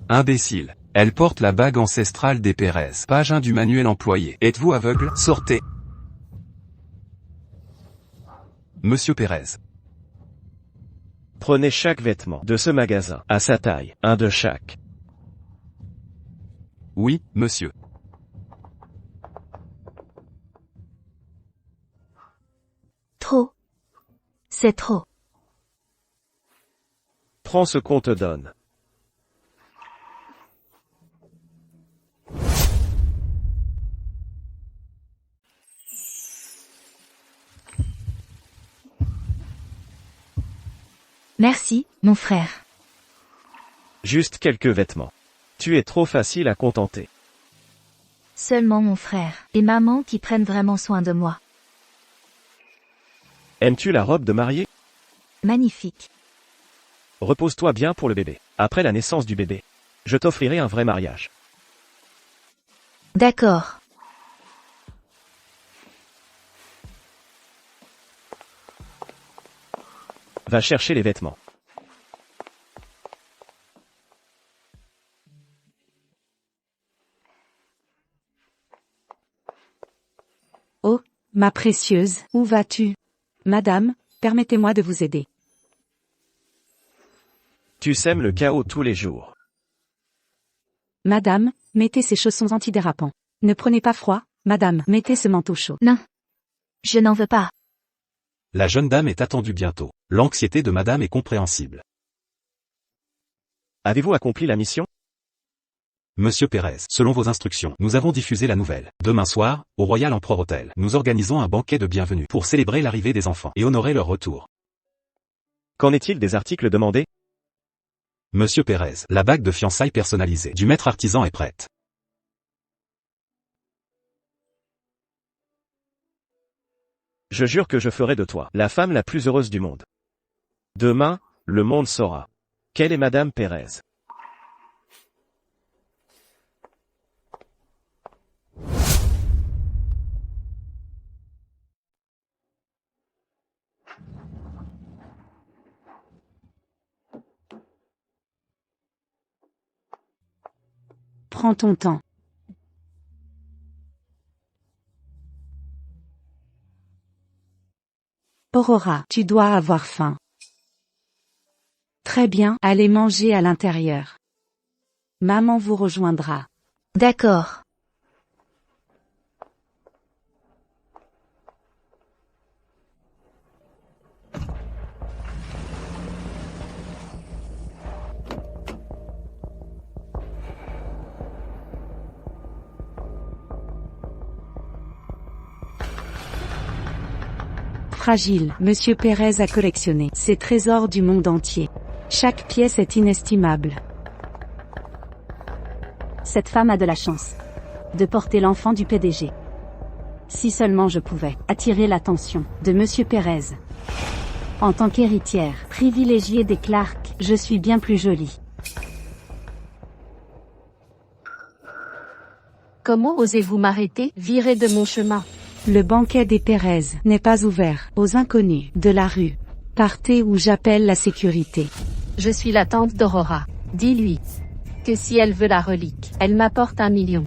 G: Imbécile. Elle porte la bague ancestrale des Pérez. Page 1 du manuel employé. Êtes-vous aveugle? Sortez. Monsieur Pérez.
A: Prenez chaque vêtement de ce magasin, à sa taille, un de chaque.
G: Oui, monsieur.
B: Trop. C'est trop.
A: Prends ce qu'on te donne.
B: Merci, mon frère.
A: Juste quelques vêtements. Tu es trop facile à contenter.
B: Seulement mon frère et maman qui prennent vraiment soin de moi.
A: Aimes-tu la robe de mariée?
B: Magnifique.
A: Repose-toi bien pour le bébé. Après la naissance du bébé, je t'offrirai un vrai mariage.
B: D'accord.
A: Va chercher les vêtements.
H: Oh, ma précieuse, où vas-tu? Madame, permettez-moi de vous aider.
A: Tu sèmes le chaos tous les jours.
H: Madame, mettez ces chaussons antidérapants. Ne prenez pas froid, madame, mettez ce manteau chaud.
B: Non. Je n'en veux pas.
G: La jeune dame est attendue bientôt. L'anxiété de madame est compréhensible.
A: Avez-vous accompli la mission?
G: Monsieur Pérez, selon vos instructions, nous avons diffusé la nouvelle. Demain soir, au Royal Emperor Hotel, nous organisons un banquet de bienvenue pour célébrer l'arrivée des enfants et honorer leur retour.
A: Qu'en est-il des articles demandés?
G: Monsieur Pérez, la bague de fiançailles personnalisée du maître artisan est prête.
A: Je jure que je ferai de toi la femme la plus heureuse du monde. Demain, le monde saura quelle est Madame Pérez.
H: Prends ton temps. Aurora, tu dois avoir faim. Très bien, allez manger à l'intérieur. Maman vous rejoindra.
B: D'accord.
H: Fragile, Monsieur Pérez a collectionné ces trésors du monde entier. Chaque pièce est inestimable.
E: Cette femme a de la chance de porter l'enfant du PDG. Si seulement je pouvais attirer l'attention de Monsieur Pérez. En tant qu'héritière privilégiée des Clark, je suis bien plus jolie.
C: Comment osez-vous m'arrêter? Virez de mon chemin.
H: Le banquet des Pérez n'est pas ouvert aux inconnus de la rue. Partez ou j'appelle la sécurité.
C: Je suis la tante d'Aurora. Dis-lui que si elle veut la relique, elle m'apporte 1 million.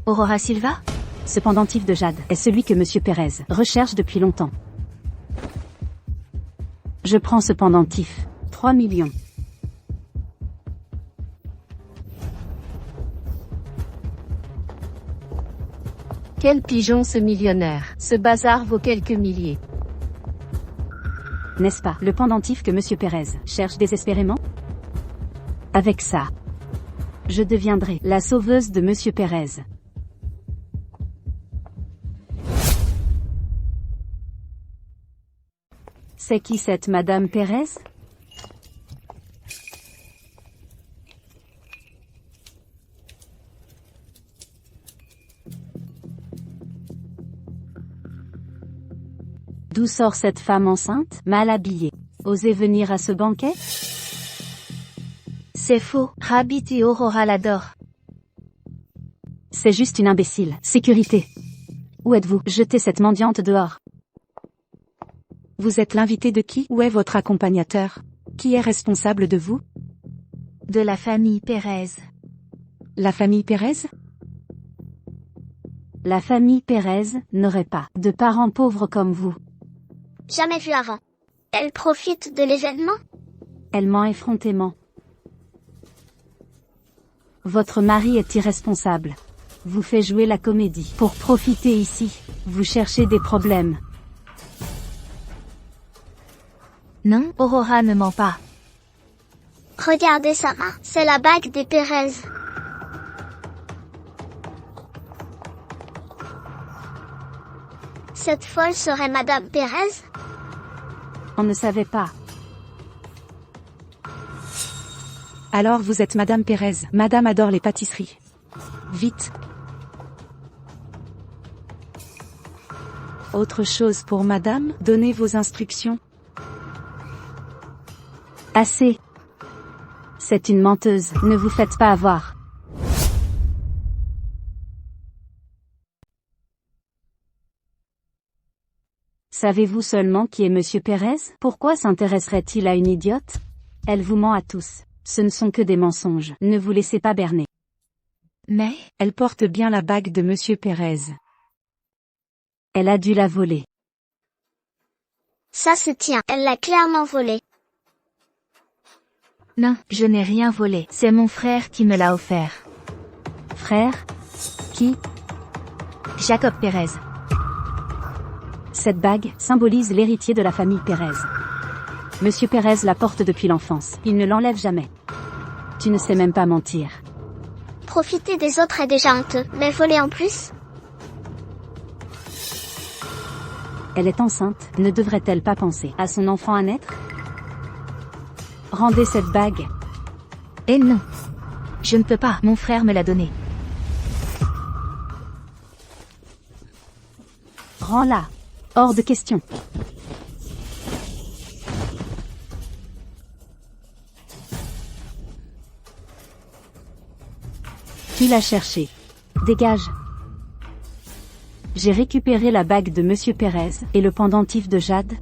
B: Aurora Silva?
E: Ce pendentif de jade est celui que Monsieur Pérez recherche depuis longtemps. Je prends ce pendentif. 3 millions.
C: Quel pigeon ce millionnaire. Ce bazar vaut quelques milliers.
E: N'est-ce pas le pendentif que Monsieur Pérez cherche désespérément? Avec ça, je deviendrai la sauveuse de Monsieur Pérez. C'est qui cette Madame Pérez? D'où sort cette femme enceinte, mal habillée? Osez venir à ce banquet?
B: C'est faux, Rabbit et Aurora l'adorent.
E: C'est juste une imbécile. Sécurité. Où êtes-vous? Jetez cette mendiante dehors.
H: Vous êtes l'invité de qui? Où est votre accompagnateur? Qui est responsable de vous?
B: De la famille Pérez.
H: La famille Pérez?
E: La famille Pérez n'aurait pas de parents pauvres comme vous.
I: Jamais vu avant. Elle profite de l'événement?
E: Elle ment effrontément. Votre mari est irresponsable. Vous fait jouer la comédie. Pour profiter ici, vous cherchez des problèmes.
B: Non, Aurora ne ment pas.
I: Regardez sa main, c'est la bague des Pérez. Cette folle serait Madame Pérez?
E: On ne savait pas.
H: Alors vous êtes Madame Pérez. Madame adore les pâtisseries. Vite. Autre chose pour Madame, donnez vos instructions.
E: Assez. C'est une menteuse, ne vous faites pas avoir. Savez-vous seulement qui est Monsieur Pérez? Pourquoi s'intéresserait-il à une idiote? Elle vous ment à tous. Ce ne sont que des mensonges. Ne vous laissez pas berner.
B: Mais,
H: elle porte bien la bague de Monsieur Pérez.
E: Elle a dû la voler.
I: Ça se tient, elle l'a clairement volée.
B: Non, je n'ai rien volé. C'est mon frère qui me l'a offert.
E: Frère? Qui?
B: Jacob Pérez.
E: Cette bague symbolise l'héritier de la famille Pérez. Monsieur Pérez la porte depuis l'enfance. Il ne l'enlève jamais. Tu ne sais même pas mentir.
I: Profiter des autres est déjà honteux, mais voler en plus?
E: Elle est enceinte, ne devrait-elle pas penser à son enfant à naître? Rendez cette bague.
B: Eh non. Je ne peux pas, mon frère me l'a donnée.
E: Rends-la. Hors de question. Tu l'as cherché. Dégage. J'ai récupéré la bague de Monsieur Pérez et le pendentif de jade.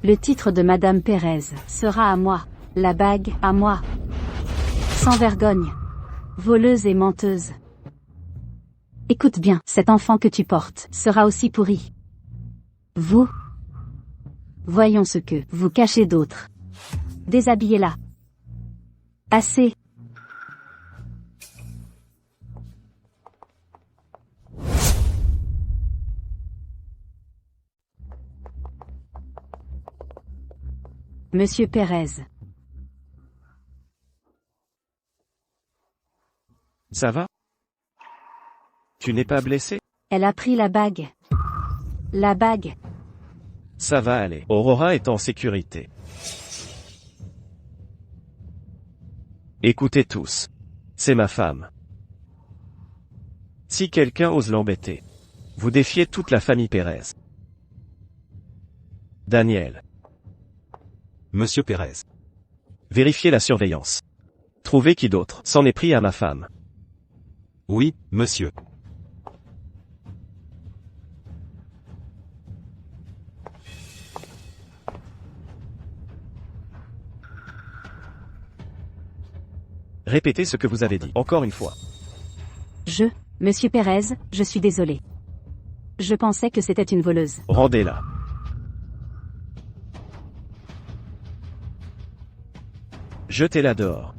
E: Le titre de Madame Pérez sera à moi. La bague, à moi. Sans vergogne. Voleuse et menteuse. Écoute bien, cet enfant que tu portes sera aussi pourri. Vous Voyons ce que vous cachez d'autre. Déshabillez-la. Assez. Monsieur Pérez.
A: Ça va? Tu n'es pas blessé?
E: Elle a pris la bague. La bague.
A: Ça va aller. Aurora est en sécurité. Écoutez tous. C'est ma femme. Si quelqu'un ose l'embêter, vous défiez toute la famille Pérez. Daniel.
G: Monsieur Pérez.
A: Vérifiez la surveillance. Trouvez qui d'autre s'en est pris à ma femme.
G: Oui, monsieur.
A: Répétez ce que vous avez dit, encore une fois.
E: Monsieur Pérez, je suis désolé. Je pensais que c'était une voleuse.
A: Rendez-la. Jetez-la dehors.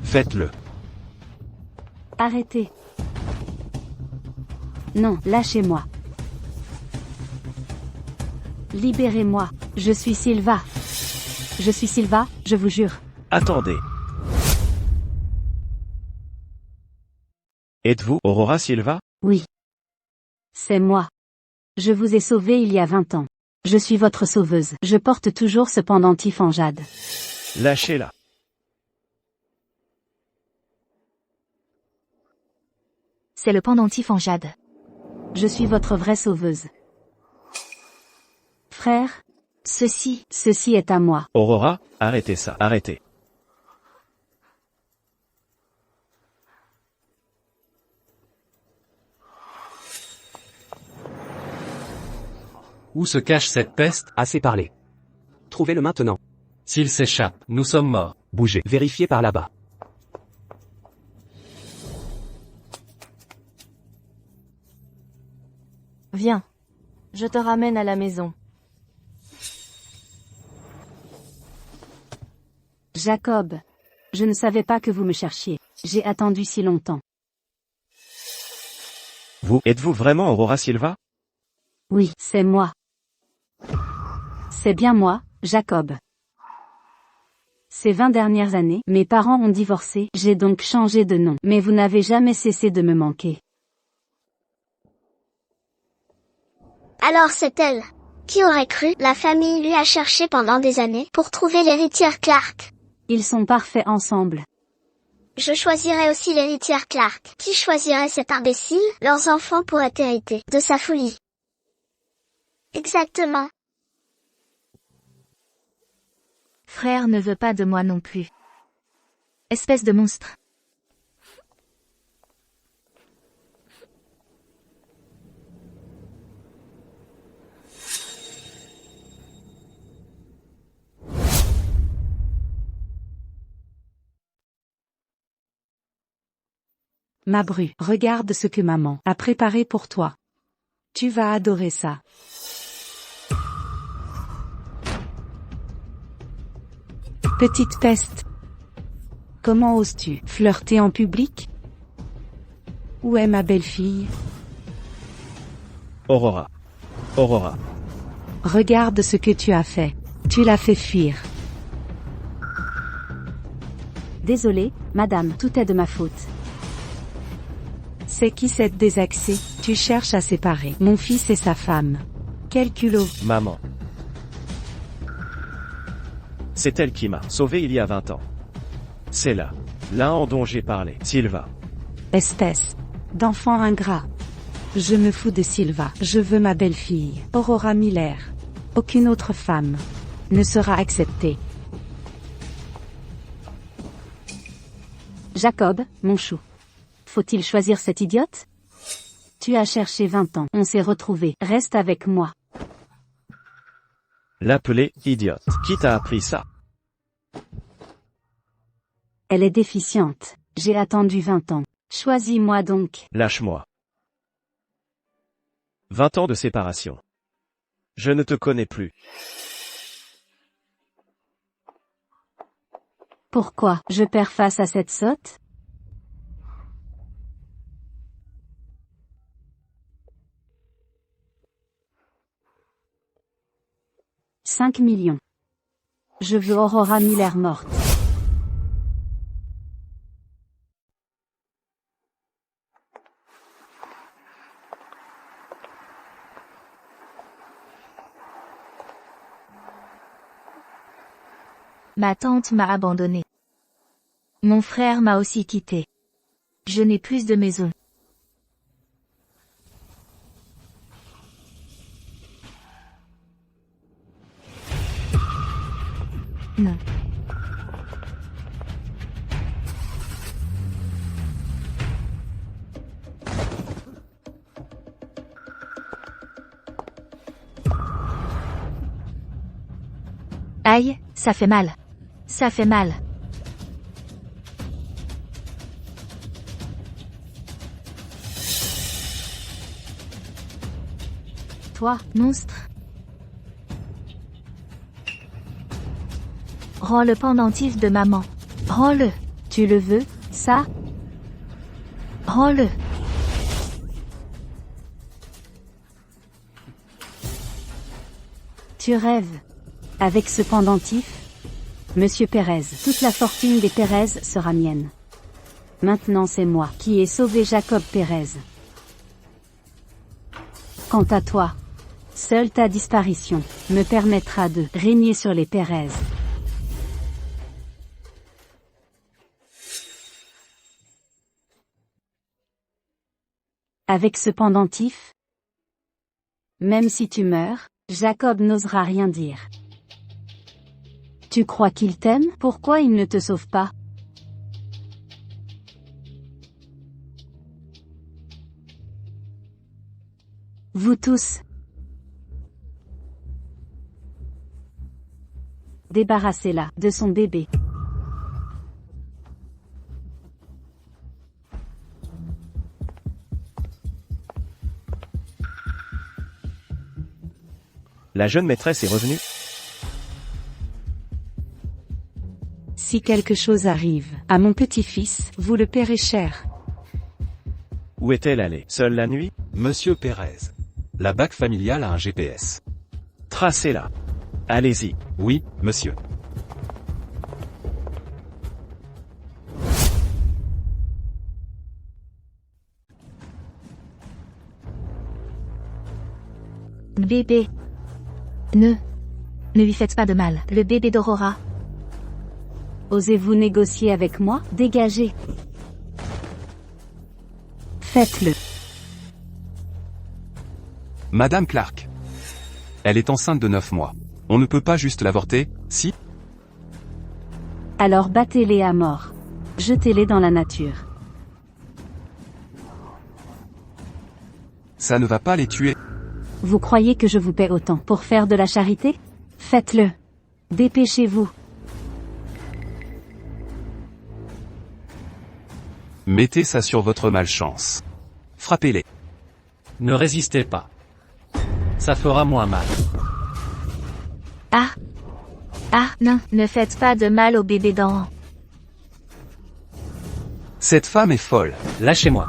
G: Faites-le.
E: Arrêtez. Non, lâchez-moi. Libérez-moi. Je suis Silva. Je suis Silva, je vous jure.
A: Attendez. Êtes-vous Aurora Silva?
E: Oui. C'est moi. Je vous ai sauvé il y a 20 ans. Je suis votre sauveuse. Je porte toujours ce pendentif en jade.
A: Lâchez-la.
B: C'est le pendentif en jade.
E: Je suis votre vraie sauveuse. Frère, ceci est à moi.
A: Aurora, arrêtez ça, arrêtez.
L: Où se cache cette peste?
J: Assez parlé. Trouvez-le maintenant.
L: S'il s'échappe, nous sommes morts.
J: Bougez. Vérifiez par là-bas.
M: Viens. Je te ramène à la maison.
E: Jacob. Je ne savais pas que vous me cherchiez. J'ai attendu si longtemps.
A: Vous, êtes-vous vraiment Aurora Silva?
E: Oui, c'est moi. C'est bien moi, Jacob. Ces 20 dernières années, mes parents ont divorcé, j'ai donc changé de nom. Mais vous n'avez jamais cessé de me manquer.
I: Alors c'est elle. Qui aurait cru? La famille lui a cherché pendant des années pour trouver l'héritière Clark.
E: Ils sont parfaits ensemble.
I: Je choisirais aussi l'héritière Clark. Qui choisirait cet imbécile? Leurs enfants pourraient hériter de sa folie. Exactement.
B: Frère ne veut pas de moi non plus. Espèce de monstre.
H: Ma bru, regarde ce que maman a préparé pour toi. Tu vas adorer ça. Petite peste. Comment oses-tu flirter en public? Où est ma belle-fille?
A: Aurora. Aurora.
H: Regarde ce que tu as fait. Tu l'as fait fuir.
E: Désolée, madame, tout est de ma faute.
H: C'est qui cette désaxée? Tu cherches à séparer mon fils et sa femme. Quel culot.
A: Maman. C'est elle qui m'a sauvé il y a 20 ans. C'est là dont j'ai parlé, Silva.
H: Espèce d'enfant ingrat. Je me fous de Silva. Je veux ma belle-fille, Aurora Miller. Aucune autre femme ne sera acceptée.
E: Jacob, mon chou. Faut-il choisir cette idiote? Tu as cherché 20 ans. On s'est retrouvés. Reste avec moi.
A: L'appeler idiote. Qui t'a appris ça?
E: Elle est déficiente. J'ai attendu 20 ans. Choisis-moi donc.
A: Lâche-moi. 20 ans de séparation. Je ne te connais plus.
E: Pourquoi je perds face à cette sotte? « 5 millions. Je veux Aurora Miller morte.
B: Ma tante m'a abandonné. Mon frère m'a aussi quitté. Je n'ai plus de maison. Non. Aïe, ça fait mal. Ça fait mal. Toi, monstre. Rends le pendentif de maman. Rends-le.
E: Tu le veux, ça?
B: Rends-le.
E: Tu rêves. Avec ce pendentif? Monsieur Pérez, toute la fortune des Pérez sera mienne. Maintenant c'est moi qui ai sauvé Jacob Pérez. Quant à toi, seule ta disparition me permettra de régner sur les Pérez. Avec ce pendentif, même si tu meurs, Jacob n'osera rien dire. Tu crois qu'il t'aime? Pourquoi il ne te sauve pas? Vous tous. Débarrassez-la de son bébé.
A: La jeune maîtresse est revenue?
H: Si quelque chose arrive à mon petit-fils, vous le paierez cher.
A: Où est-elle allée? Seule la nuit?
G: Monsieur Pérez. La bague familiale a un GPS.
A: Tracez-la. Allez-y.
G: Oui, monsieur.
B: Bébé. Ne lui faites pas de mal. Le bébé d'Aurora.
E: Osez-vous négocier avec moi? Dégagez. Faites-le.
G: Madame Clark. Elle est enceinte de 9 mois. On ne peut pas juste l'avorter, si?
E: Alors battez-les à mort. Jetez-les dans la nature.
G: Ça ne va pas les tuer.
E: Vous croyez que je vous paie autant pour faire de la charité? Faites-le. Dépêchez-vous.
G: Mettez ça sur votre malchance. Frappez-les.
L: Ne résistez pas. Ça fera moins mal.
B: Ah. Ah, non, ne faites pas de mal au bébé d'An.
G: Cette femme est folle.
L: Lâchez-moi.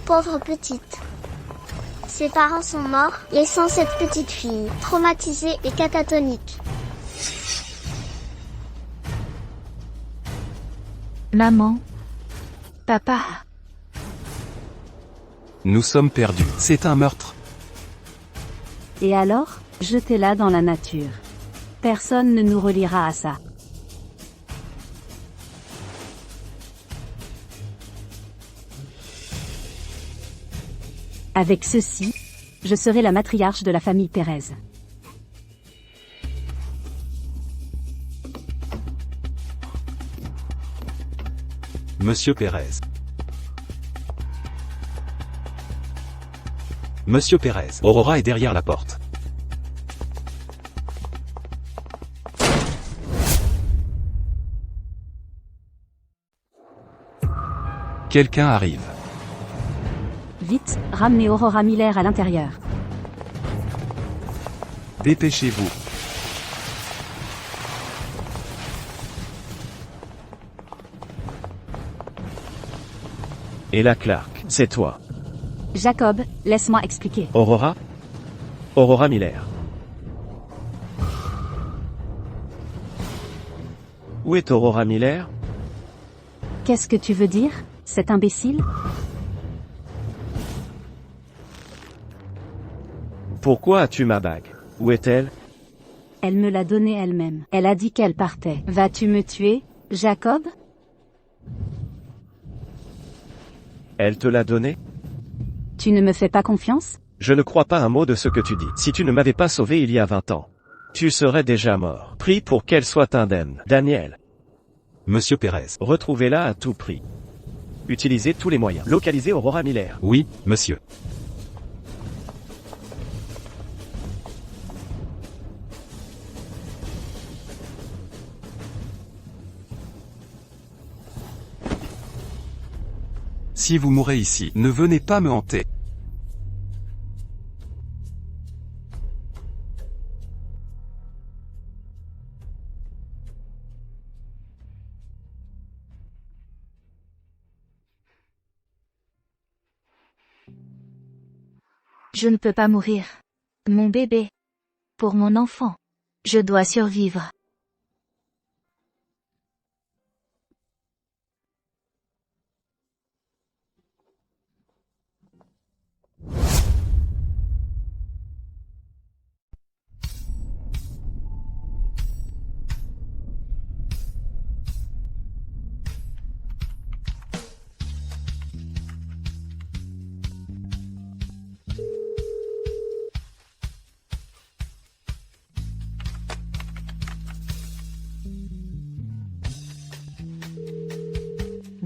I: Pauvre petite. Ses parents sont morts, laissant cette petite fille traumatisée et catatonique.
B: Maman. Papa.
G: Nous sommes perdus. C'est un meurtre.
E: Et alors, jetez-la dans la nature. Personne ne nous reliera à ça. Avec ceci, je serai la matriarche de la famille Pérez.
G: Monsieur Pérez. Monsieur Pérez. Aurora est derrière la porte. Quelqu'un arrive.
E: Vite, ramenez Aurora Miller à l'intérieur.
F: Dépêchez-vous.
A: Et la Clark, c'est toi.
E: Jacob, laisse-moi expliquer.
A: Aurora? Aurora Miller. Où est Aurora Miller?
E: Qu'est-ce que tu veux dire, cet imbécile?
A: Pourquoi as-tu ma bague? Où est-elle?
E: Elle me l'a donnée elle-même. Elle a dit qu'elle partait. Vas-tu me tuer, Jacob?
A: Elle te l'a donnée?
E: Tu ne me fais pas confiance?
A: Je ne crois pas un mot de ce que tu dis. Si tu ne m'avais pas sauvé il y a 20 ans, tu serais déjà mort. Prie pour qu'elle soit indemne. Daniel.
G: Monsieur Pérez.
A: Retrouvez-la à tout prix. Utilisez tous les moyens. Localisez Aurora Miller.
G: Oui, monsieur. Si vous mourrez ici, ne venez pas me hanter.
B: Je ne peux pas mourir. Mon bébé. Pour mon enfant. Je dois survivre.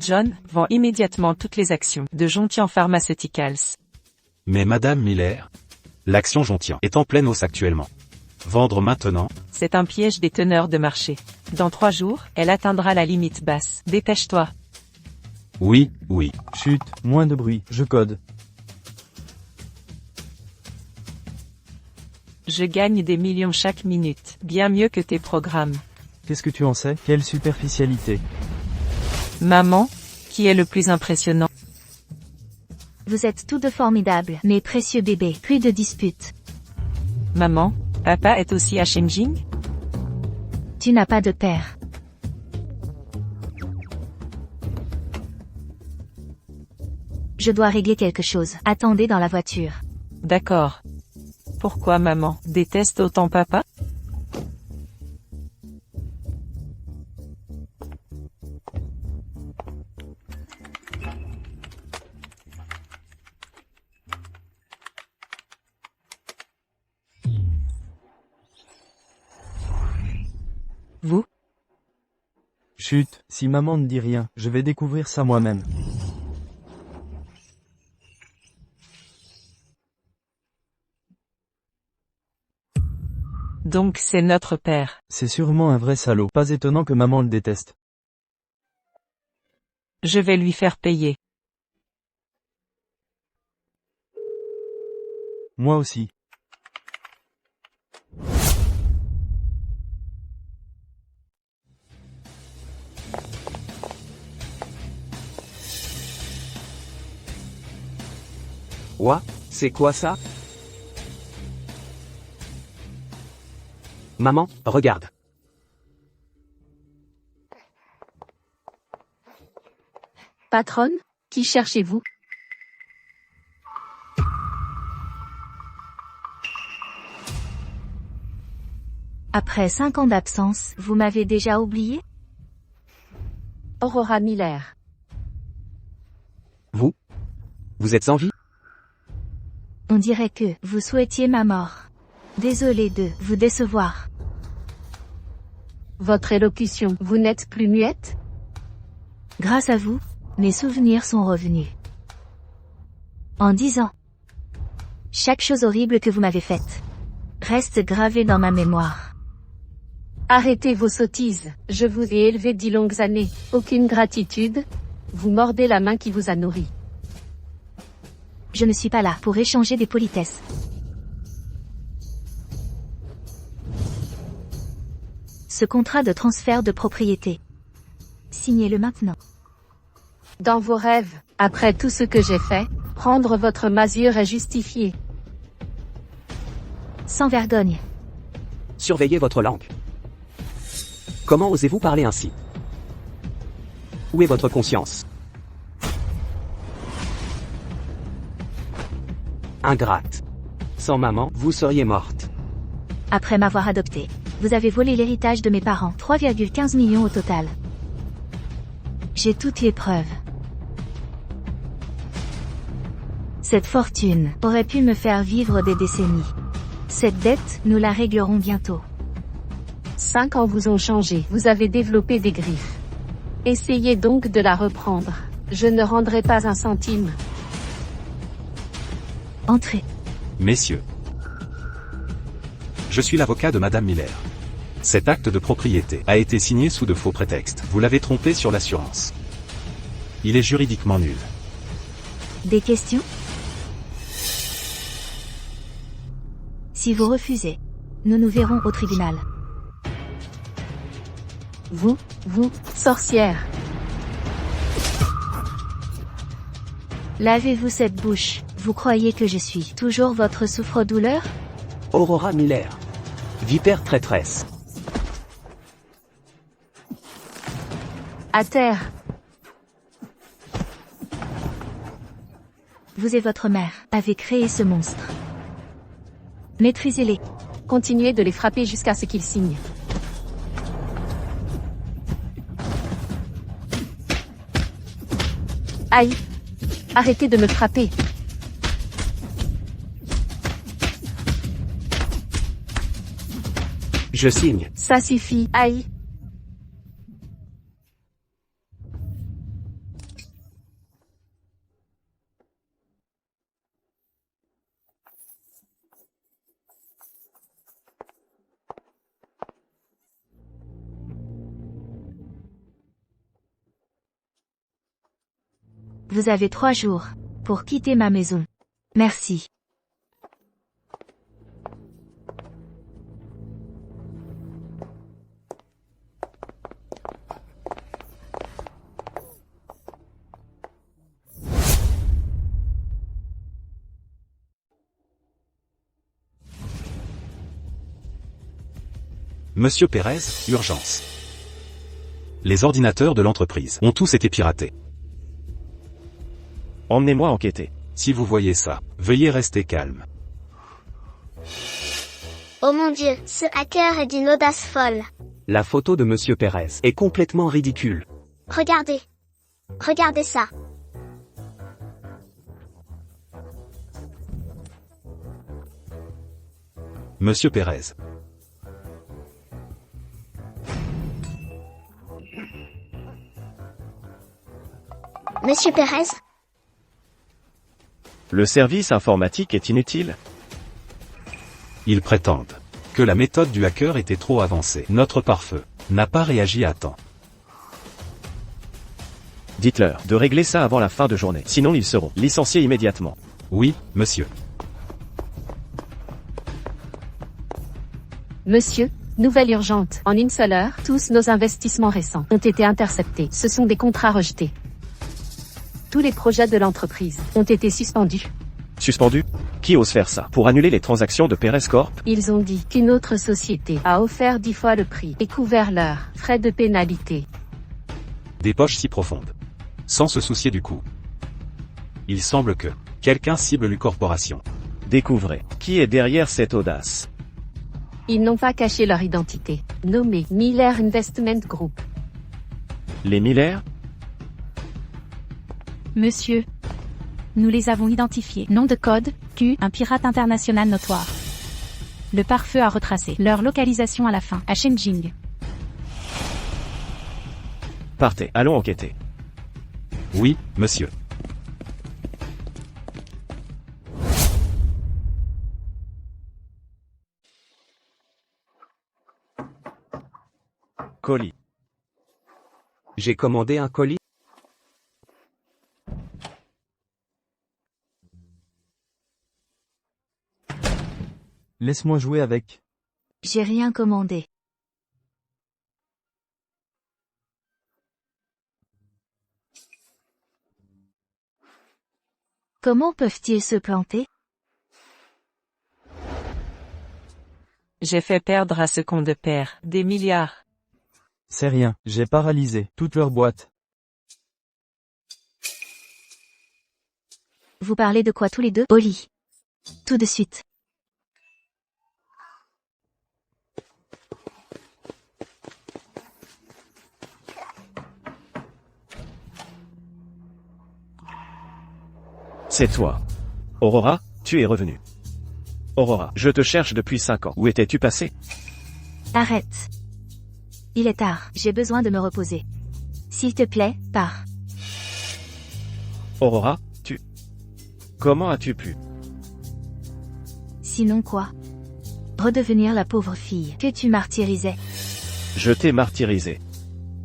N: John vend immédiatement toutes les actions de Jontian Pharmaceuticals.
G: Mais Madame Miller, l'action Jontian est en pleine hausse actuellement. Vendre maintenant?
N: C'est un piège des teneurs de marché. Dans 3 jours, elle atteindra la limite basse. Dépêche-toi.
G: Oui, oui.
K: Chut, moins de bruit, je code.
N: Je gagne des millions chaque minute, bien mieux que tes programmes.
K: Qu'est-ce que tu en sais? Quelle superficialité.
N: Maman, qui est le plus impressionnant?
B: Vous êtes tous deux formidables, mes précieux bébés. Plus de disputes.
N: Maman, papa est aussi à Shenjing?
B: Tu n'as pas de père. Je dois régler quelque chose. Attendez dans la voiture.
N: D'accord. Pourquoi maman déteste autant papa? Vous?
K: Chut, si maman ne dit rien, je vais découvrir ça moi-même.
N: Donc c'est notre père.
K: C'est sûrement un vrai salaud. Pas étonnant que maman le déteste.
N: Je vais lui faire payer.
K: Moi aussi.
J: Ouah, c'est quoi ça? Maman, regarde.
C: Patronne, qui cherchez-vous?
B: Après 5 ans d'absence, vous m'avez déjà oublié?
C: Aurora Miller.
J: Vous êtes en vie?
B: On dirait que vous souhaitiez ma mort. Désolé de vous décevoir.
C: Votre élocution, vous n'êtes plus muette?
B: Grâce à vous, mes souvenirs sont revenus. En 10 ans, chaque chose horrible que vous m'avez faite reste gravée dans ma mémoire.
C: Arrêtez vos sottises, je vous ai élevé 10 longues années, aucune gratitude? Vous mordez la main qui vous a nourri.
B: Je ne suis pas là pour échanger des politesses. Ce contrat de transfert de propriété. Signez-le maintenant.
C: Dans vos rêves, après tout ce que j'ai fait, prendre votre masure est justifié.
B: Sans vergogne.
J: Surveillez votre langue. Comment osez-vous parler ainsi? Où est votre conscience? Ingrate. Sans maman, vous seriez morte.
B: Après m'avoir adopté, vous avez volé l'héritage de mes parents, 3,15 millions au total. J'ai toutes les preuves. Cette fortune aurait pu me faire vivre des décennies. Cette dette, nous la réglerons bientôt.
C: 5 ans vous ont changé, vous avez développé des griffes. Essayez donc de la reprendre. Je ne rendrai pas un centime.
B: Entrez.
G: Messieurs. Je suis l'avocat de Madame Miller. Cet acte de propriété a été signé sous de faux prétextes. Vous l'avez trompé sur l'assurance. Il est juridiquement nul.
B: Des questions? Si vous refusez, nous nous verrons au tribunal.
C: Vous, sorcière.
B: Lavez-vous cette bouche. Vous croyez que je suis toujours votre souffre-douleur?
J: Aurora Miller. Vipère traîtresse.
C: À terre.
B: Vous et votre mère avez créé ce monstre. Maîtrisez-les.
C: Continuez de les frapper jusqu'à ce qu'ils signent. Aïe! Arrêtez de me frapper.
J: Je signe.
C: Ça suffit. Aïe!
B: Vous avez 3 jours pour quitter ma maison. Merci.
G: Monsieur Pérez, urgence. Les ordinateurs de l'entreprise ont tous été piratés.
A: Emmenez-moi enquêter.
G: Si vous voyez ça, veuillez rester calme.
I: Oh mon Dieu, ce hacker est d'une audace folle.
J: La photo de Monsieur Pérez est complètement ridicule.
I: Regardez. Regardez ça.
G: Monsieur Pérez.
I: Monsieur Pérez?
A: Le service informatique est inutile.
G: Ils prétendent que la méthode du hacker était trop avancée. Notre pare-feu n'a pas réagi à temps.
A: Dites-leur de régler ça avant la fin de journée, sinon ils seront licenciés immédiatement.
G: Oui, monsieur.
C: Monsieur, nouvelle urgente. En une seule heure, tous nos investissements récents ont été interceptés. Ce sont des contrats rejetés. Tous les projets de l'entreprise ont été suspendus.
A: Suspendu? Qui ose faire ça? Pour annuler les transactions de Perez Corp?
C: Ils ont dit qu'une autre société a offert 10 fois le prix et couvert leurs frais de pénalité.
G: Des poches si profondes. Sans se soucier du coût. Il semble que quelqu'un cible l'U-Corporation.
A: Découvrez qui est derrière cette audace.
C: Ils n'ont pas caché leur identité. Nommé Miller Investment Group.
A: Les Miller?
D: Monsieur. Nous les avons identifiés. Nom de code, Q, un pirate international notoire. Le pare-feu a retracé leur localisation à la fin, à Shenzhen.
A: Partez, allons enquêter.
G: Oui, monsieur.
A: Colis.
J: J'ai commandé un colis.
K: Laisse-moi jouer avec.
B: J'ai rien commandé. Comment peuvent-ils se planter?
N: J'ai fait perdre à ce con de père des milliards.
K: C'est rien, j'ai paralysé toute leur boîte.
B: Vous parlez de quoi tous les deux? Au lit. Tout de suite.
A: C'est toi. Aurora, tu es revenue. Aurora, je te cherche depuis 5 ans. Où étais-tu passé?
B: Arrête. Il est tard, j'ai besoin de me reposer. S'il te plaît, pars.
A: Aurora, Comment as-tu pu?
B: Sinon quoi? Redevenir la pauvre fille que tu martyrisais.
A: Je t'ai martyrisé.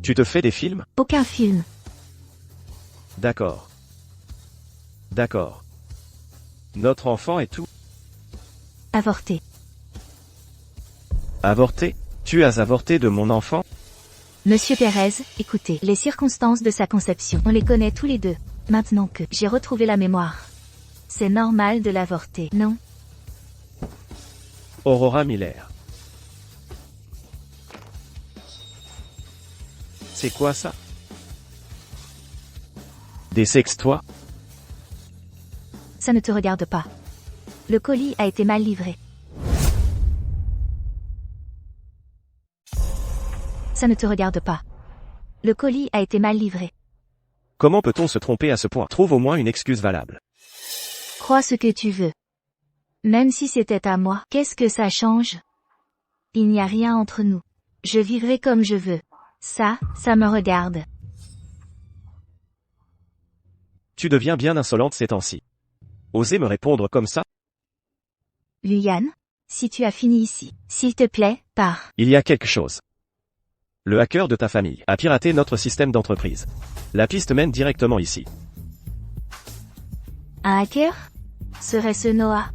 A: Tu te fais des films?
B: Aucun film.
A: D'accord. D'accord. Notre enfant est tout.
B: Avorté.
A: Avorté? Tu as avorté de mon enfant?
B: Monsieur Pérez, écoutez, les circonstances de sa conception, on les connaît tous les deux. Maintenant que j'ai retrouvé la mémoire. C'est normal de l'avorter, non?
A: Aurora Miller. C'est quoi ça? Des sextoys?
B: Ça ne te regarde pas. Le colis a été mal livré. Ça ne te regarde pas. Le colis a été mal livré.
A: Comment peut-on se tromper à ce point? Trouve au moins une excuse valable.
B: Crois ce que tu veux. Même si c'était à moi, qu'est-ce que ça change? Il n'y a rien entre nous. Je vivrai comme je veux. Ça me regarde.
A: Tu deviens bien insolente ces temps-ci. Oser me répondre comme ça?
B: Luyan, si tu as fini ici, s'il te plaît, pars.
A: Il y a quelque chose. Le hacker de ta famille a piraté notre système d'entreprise. La piste mène directement ici.
B: Un hacker? Serait-ce Noah?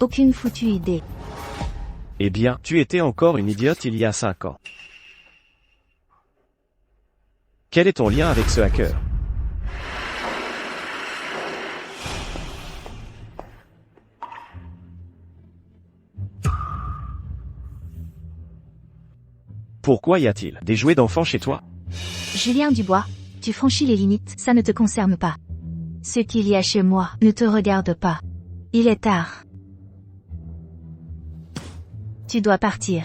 B: Aucune foutue idée.
A: Eh bien, tu étais encore une idiote il y a 5 ans. Quel est ton lien avec ce hacker? Pourquoi y a-t-il des jouets d'enfants chez toi?
B: Julien Dubois, tu franchis les limites, ça ne te concerne pas. Ce qu'il y a chez moi ne te regarde pas. Il est tard. Tu dois partir.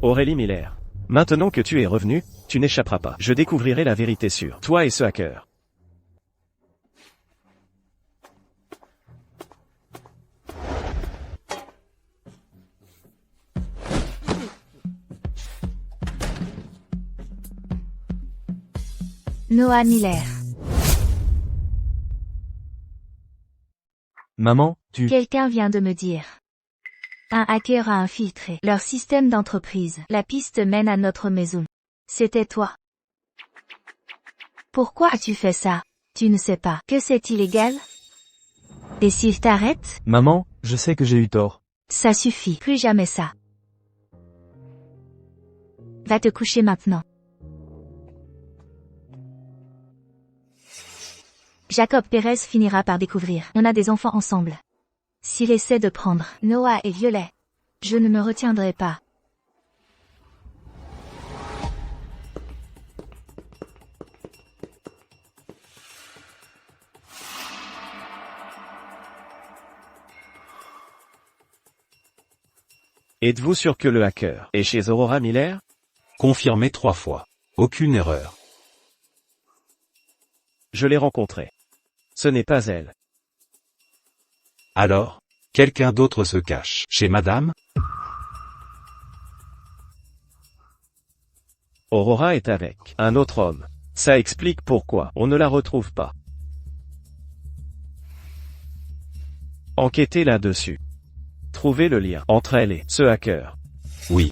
A: Aurélie Miller. Maintenant que tu es revenu, tu n'échapperas pas. Je découvrirai la vérité sur toi et ce hacker.
B: Noah Miller.
K: Maman, tu...
B: Quelqu'un vient de me dire. Un hacker a infiltré leur système d'entreprise. La piste mène à notre maison. C'était toi. Pourquoi as-tu fait ça? Tu ne sais pas que c'est illégal? Et s'il t'arrête?
K: Maman, je sais que j'ai eu tort.
B: Ça suffit, plus jamais ça. Va te coucher maintenant. Jacob Pérez finira par découvrir. On a des enfants ensemble. S'il essaie de prendre Noah et Violet, je ne me retiendrai pas.
A: Êtes-vous sûr que le hacker est chez Aurora Miller?
G: Confirmé 3 fois. Aucune erreur.
A: Je l'ai rencontrée. Ce n'est pas elle.
G: Alors, quelqu'un d'autre se cache chez madame?
A: Aurora est avec un autre homme. Ça explique pourquoi on ne la retrouve pas. Enquêtez là-dessus. Trouvez le lien entre elle et ce hacker.
G: Oui.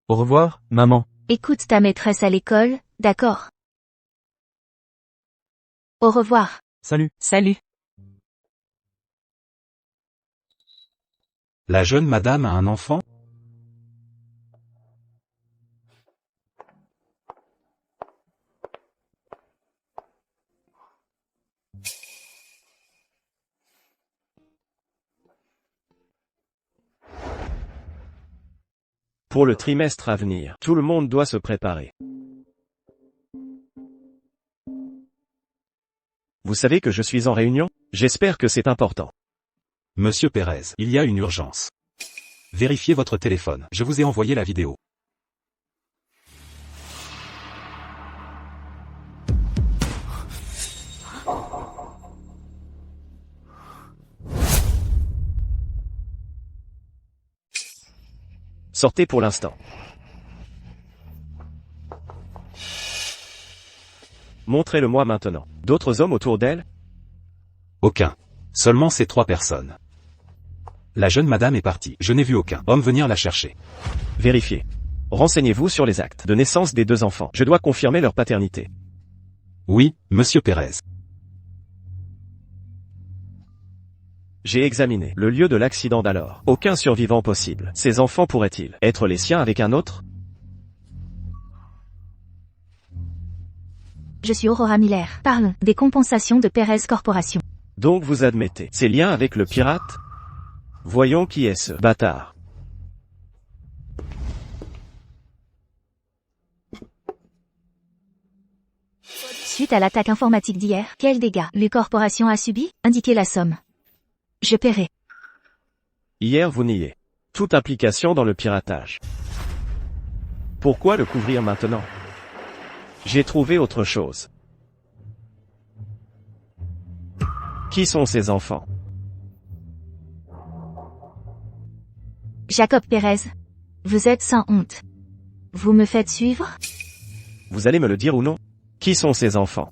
K: Au revoir, maman.
B: Écoute ta maîtresse à l'école, d'accord? Au revoir.
K: Salut.
N: Salut.
G: La jeune madame a un enfant?
A: Pour le trimestre à venir, tout le monde doit se préparer. Vous savez que je suis en réunion? J'espère que c'est important.
G: Monsieur Pérez, il y a une urgence. Vérifiez votre téléphone, je vous ai envoyé la vidéo.
A: Sortez pour l'instant. Montrez-le-moi maintenant. D'autres hommes autour d'elle?
G: Aucun. Seulement ces 3 personnes. La jeune madame est partie. Je n'ai vu aucun homme venir la chercher.
A: Vérifiez. Renseignez-vous sur les actes de naissance des 2 enfants. Je dois confirmer leur paternité.
G: Oui, monsieur Pérez.
A: J'ai examiné le lieu de l'accident d'alors. Aucun survivant possible. Ces enfants pourraient-ils être les siens avec un autre?
B: Je suis Aurora Miller. Parlons des compensations de Perez Corporation.
A: Donc vous admettez ces liens avec le pirate? Voyons qui est ce bâtard.
B: Suite à l'attaque informatique d'hier, quels dégâts le corporation a subi? Indiquez la somme. Je paierai.
A: Hier vous niez toute implication dans le piratage. Pourquoi le couvrir maintenant? J'ai trouvé autre chose. Qui sont ces enfants?
B: Jacob Pérez. Vous êtes sans honte. Vous me faites suivre?
A: Vous allez me le dire ou non? Qui sont ces enfants?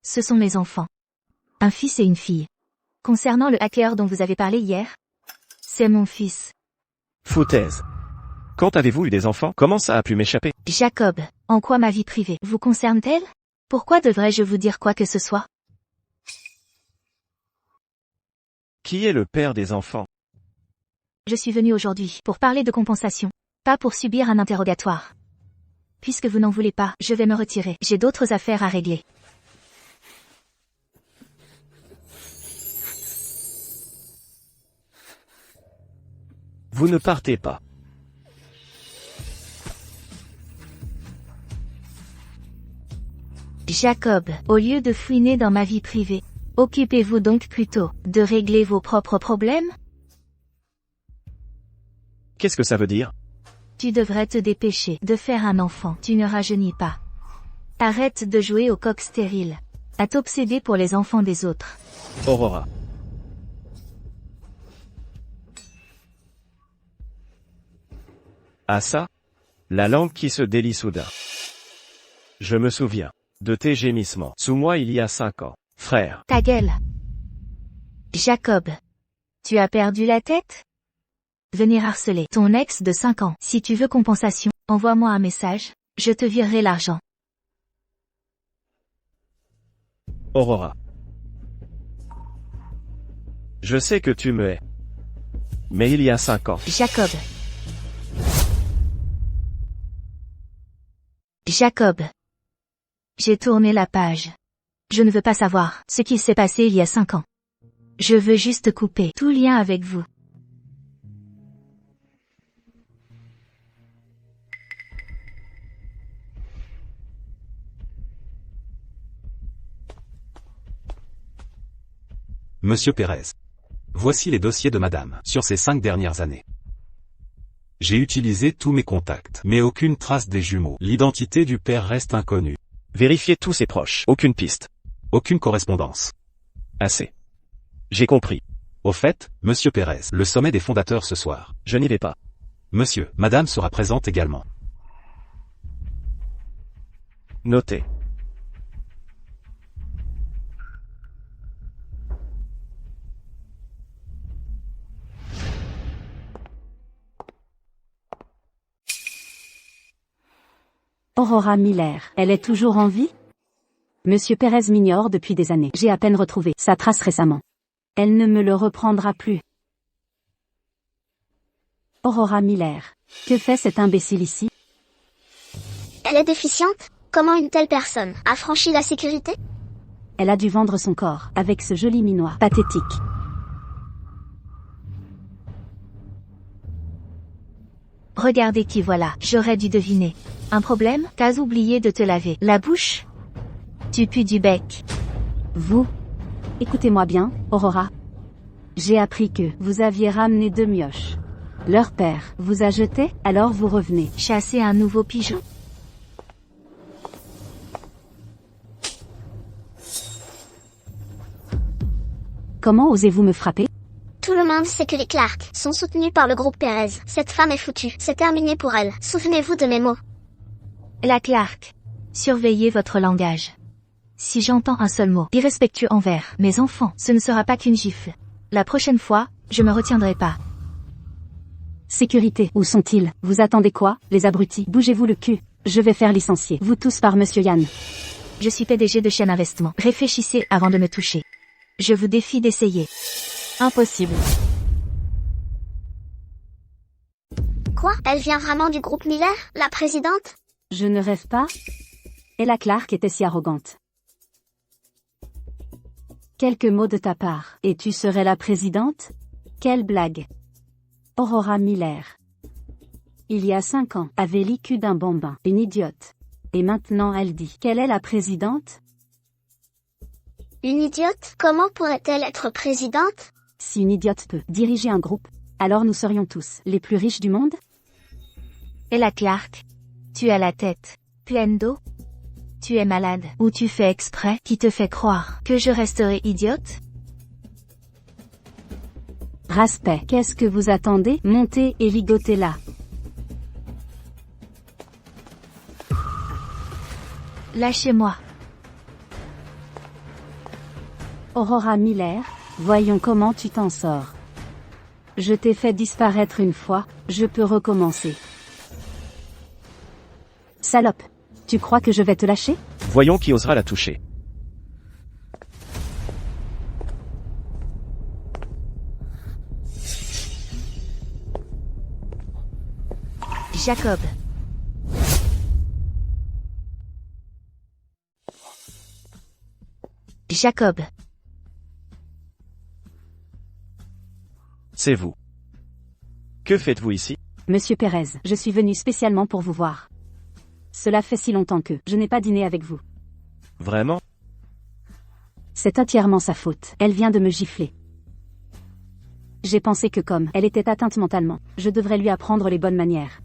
B: Ce sont mes enfants. Un fils et une fille. Concernant le hacker dont vous avez parlé hier, c'est mon fils.
A: Foutaise. Quand avez-vous eu des enfants? Comment ça a pu m'échapper?
B: Jacob, en quoi ma vie privée vous concerne-t-elle? Pourquoi devrais-je vous dire quoi que ce soit?
A: Qui est le père des enfants?
B: Je suis venu aujourd'hui pour parler de compensation, pas pour subir un interrogatoire. Puisque vous n'en voulez pas, je vais me retirer. J'ai d'autres affaires à régler.
A: Vous ne partez pas.
B: Jacob, au lieu de fouiner dans ma vie privée, occupez-vous donc plutôt de régler vos propres problèmes?
A: Qu'est-ce que ça veut dire?
B: Tu devrais te dépêcher de faire un enfant. Tu ne rajeunis pas. Arrête de jouer au coq stérile. À t'obséder pour les enfants des autres.
A: Aurora. Ah ça? La langue qui se délie soudain. Je me souviens de tes gémissements sous moi il y a 5 ans. Frère.
B: Ta gueule. Jacob. Tu as perdu la tête? Venir harceler ton ex de 5 ans. Si tu veux compensation, envoie-moi un message, je te virerai l'argent.
A: Aurora. Je sais que tu me hais. Mais il y a 5 ans.
B: Jacob. Jacob. J'ai tourné la page. Je ne veux pas savoir ce qui s'est passé il y a 5 ans. Je veux juste couper tout lien avec vous.
G: Monsieur Pérez. Voici les dossiers de madame, sur ces 5 dernières années. J'ai utilisé tous mes contacts, mais aucune trace des jumeaux. L'identité du père reste inconnue.
A: Vérifiez tous ses proches. Aucune piste.
G: Aucune correspondance.
A: Assez. J'ai compris.
G: Au fait, monsieur Pérez, le sommet des fondateurs ce soir.
A: Je n'y vais pas.
G: Monsieur, madame sera présente également.
A: Notez.
E: Aurora Miller, elle est toujours en vie? Monsieur Pérez m'ignore depuis des années. J'ai à peine retrouvé sa trace récemment. Elle ne me le reprendra plus. Aurora Miller. Que fait cet imbécile ici?
I: Elle est déficiente? Comment une telle personne a franchi la sécurité?
E: Elle a dû vendre son corps avec ce joli minois pathétique.
B: Regardez qui voilà, j'aurais dû deviner. Un problème? T'as oublié de te laver la bouche? Tu pues du bec.
E: Vous? Écoutez-moi bien, Aurora. J'ai appris que vous aviez ramené 2 mioches. Leur père vous a jeté, alors vous revenez.
B: Chasser un nouveau pigeon?
E: Comment osez-vous me frapper?
I: Tout le monde sait que les Clark sont soutenus par le groupe Pérez. Cette femme est foutue. C'est terminé pour elle. Souvenez-vous de mes mots.
B: La Clark. Surveillez votre langage. Si j'entends un seul mot irrespectueux envers mes enfants, ce ne sera pas qu'une gifle. La prochaine fois, je me retiendrai pas.
E: Sécurité, où sont-ils? Vous attendez quoi, les abrutis? Bougez-vous le cul. Je vais faire licencier vous tous par Monsieur Yann.
B: Je suis PDG de chaîne Investissement. Réfléchissez avant de me toucher. Je vous défie d'essayer.
M: Impossible.
I: Quoi? Elle vient vraiment du groupe Miller, la présidente?
E: Je ne rêve pas? Et la Clark était si arrogante. Quelques mots de ta part, et tu serais la présidente? Quelle blague! Aurora Miller. Il y a 5 ans, avait l'IQ d'un bambin, une idiote. Et maintenant elle dit qu'elle est la présidente?
I: Une idiote? Comment pourrait-elle être présidente?
E: Si une idiote peut diriger un groupe, alors nous serions tous les plus riches du monde?
B: Et la Clark? Tu as la tête pleine d'eau? Tu es malade, ou tu fais exprès, qui te fait croire que je resterai idiote?
E: Respect, qu'est-ce que vous attendez? Montez et ligotez là.
B: Lâchez-moi.
E: Aurora Miller, voyons comment tu t'en sors. Je t'ai fait disparaître une fois, je peux recommencer. Salope, tu crois que je vais te lâcher?
A: Voyons qui osera la toucher.
B: Jacob. Jacob.
A: C'est vous. Que faites-vous ici?
E: Monsieur Pérez, je suis venu spécialement pour vous voir. Cela fait si longtemps que je n'ai pas dîné avec vous.
A: Vraiment?
E: C'est entièrement sa faute. Elle vient de me gifler. J'ai pensé que comme elle était atteinte mentalement, je devrais lui apprendre les bonnes manières.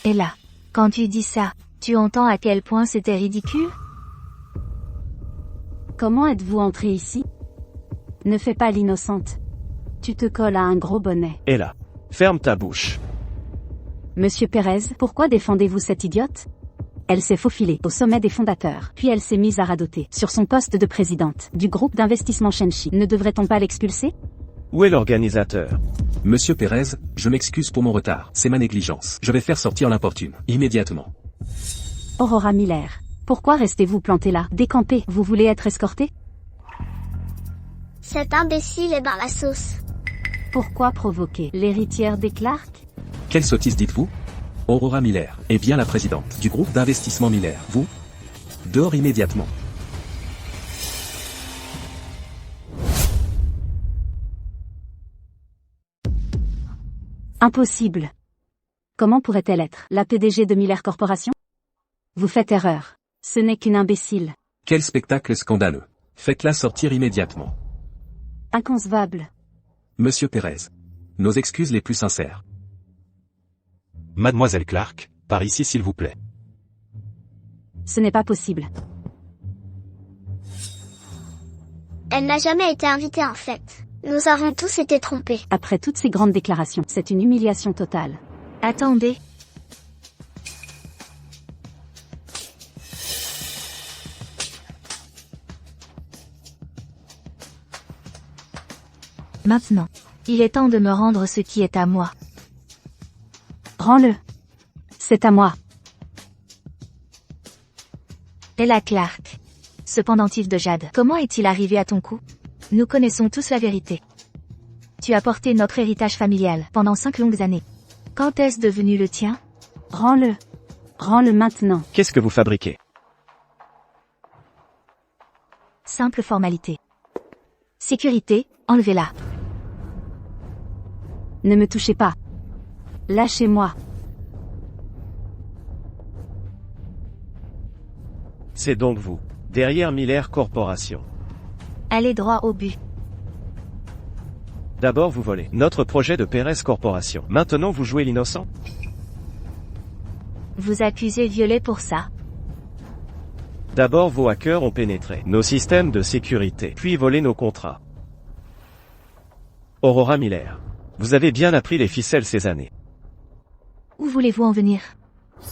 B: Et là, quand tu dis ça, tu entends à quel point c'était ridicule?
E: Comment êtes-vous entré ici? Ne fais pas l'innocente. Tu te colles à un gros bonnet.
A: Et là, ferme ta bouche.
E: Monsieur Pérez, pourquoi défendez-vous cette idiote? Elle s'est faufilée au sommet des fondateurs, puis elle s'est mise à radoter sur son poste de présidente du groupe d'investissement Shenchi. Ne devrait-on pas l'expulser?
A: Où est l'organisateur?
F: Monsieur Pérez, je m'excuse pour mon retard. C'est ma négligence. Je vais faire sortir l'importune, immédiatement.
E: Aurora Miller. Pourquoi restez-vous planté là? Décampé, vous voulez être escorté?
I: Cet imbécile est dans la sauce.
E: Pourquoi provoquer l'héritière des Clark?
F: Quelle sottise dites-vous? Aurora Miller est bien la présidente du groupe d'investissement Miller. Vous? Dehors immédiatement.
E: Impossible. Comment pourrait-elle être la PDG de Miller Corporation? Vous faites erreur. Ce n'est qu'une imbécile.
F: Quel spectacle scandaleux. Faites-la sortir immédiatement.
E: Inconcevable.
F: Monsieur Pérez. Nos excuses les plus sincères.
G: Mademoiselle Clark, par ici s'il vous plaît.
E: Ce n'est pas possible.
I: Elle n'a jamais été invitée en fait. Nous avons tous été trompés.
E: Après toutes ces grandes déclarations, c'est une humiliation totale.
B: Attendez. Maintenant, il est temps de me rendre ce qui est à moi.
E: Rends-le. C'est à moi.
B: Ella Clark. Ce pendentif de jade. Comment est-il arrivé à ton cou? Nous connaissons tous la vérité. Tu as porté notre héritage familial pendant 5 longues années. Quand est-ce devenu le tien?
E: Rends-le. Rends-le maintenant.
A: Qu'est-ce que vous fabriquez?
B: Simple formalité. Sécurité, enlevez-la.
E: Ne me touchez pas. Lâchez-moi.
A: C'est donc vous, derrière Miller Corporation.
B: Allez droit au but.
A: D'abord vous volez notre projet de Perez Corporation. Maintenant vous jouez l'innocent?
B: Vous accusez Violet pour ça.
A: D'abord vos hackers ont pénétré nos systèmes de sécurité, puis volé nos contrats. Aurora Miller. Vous avez bien appris les ficelles ces années.
B: Où voulez-vous en venir?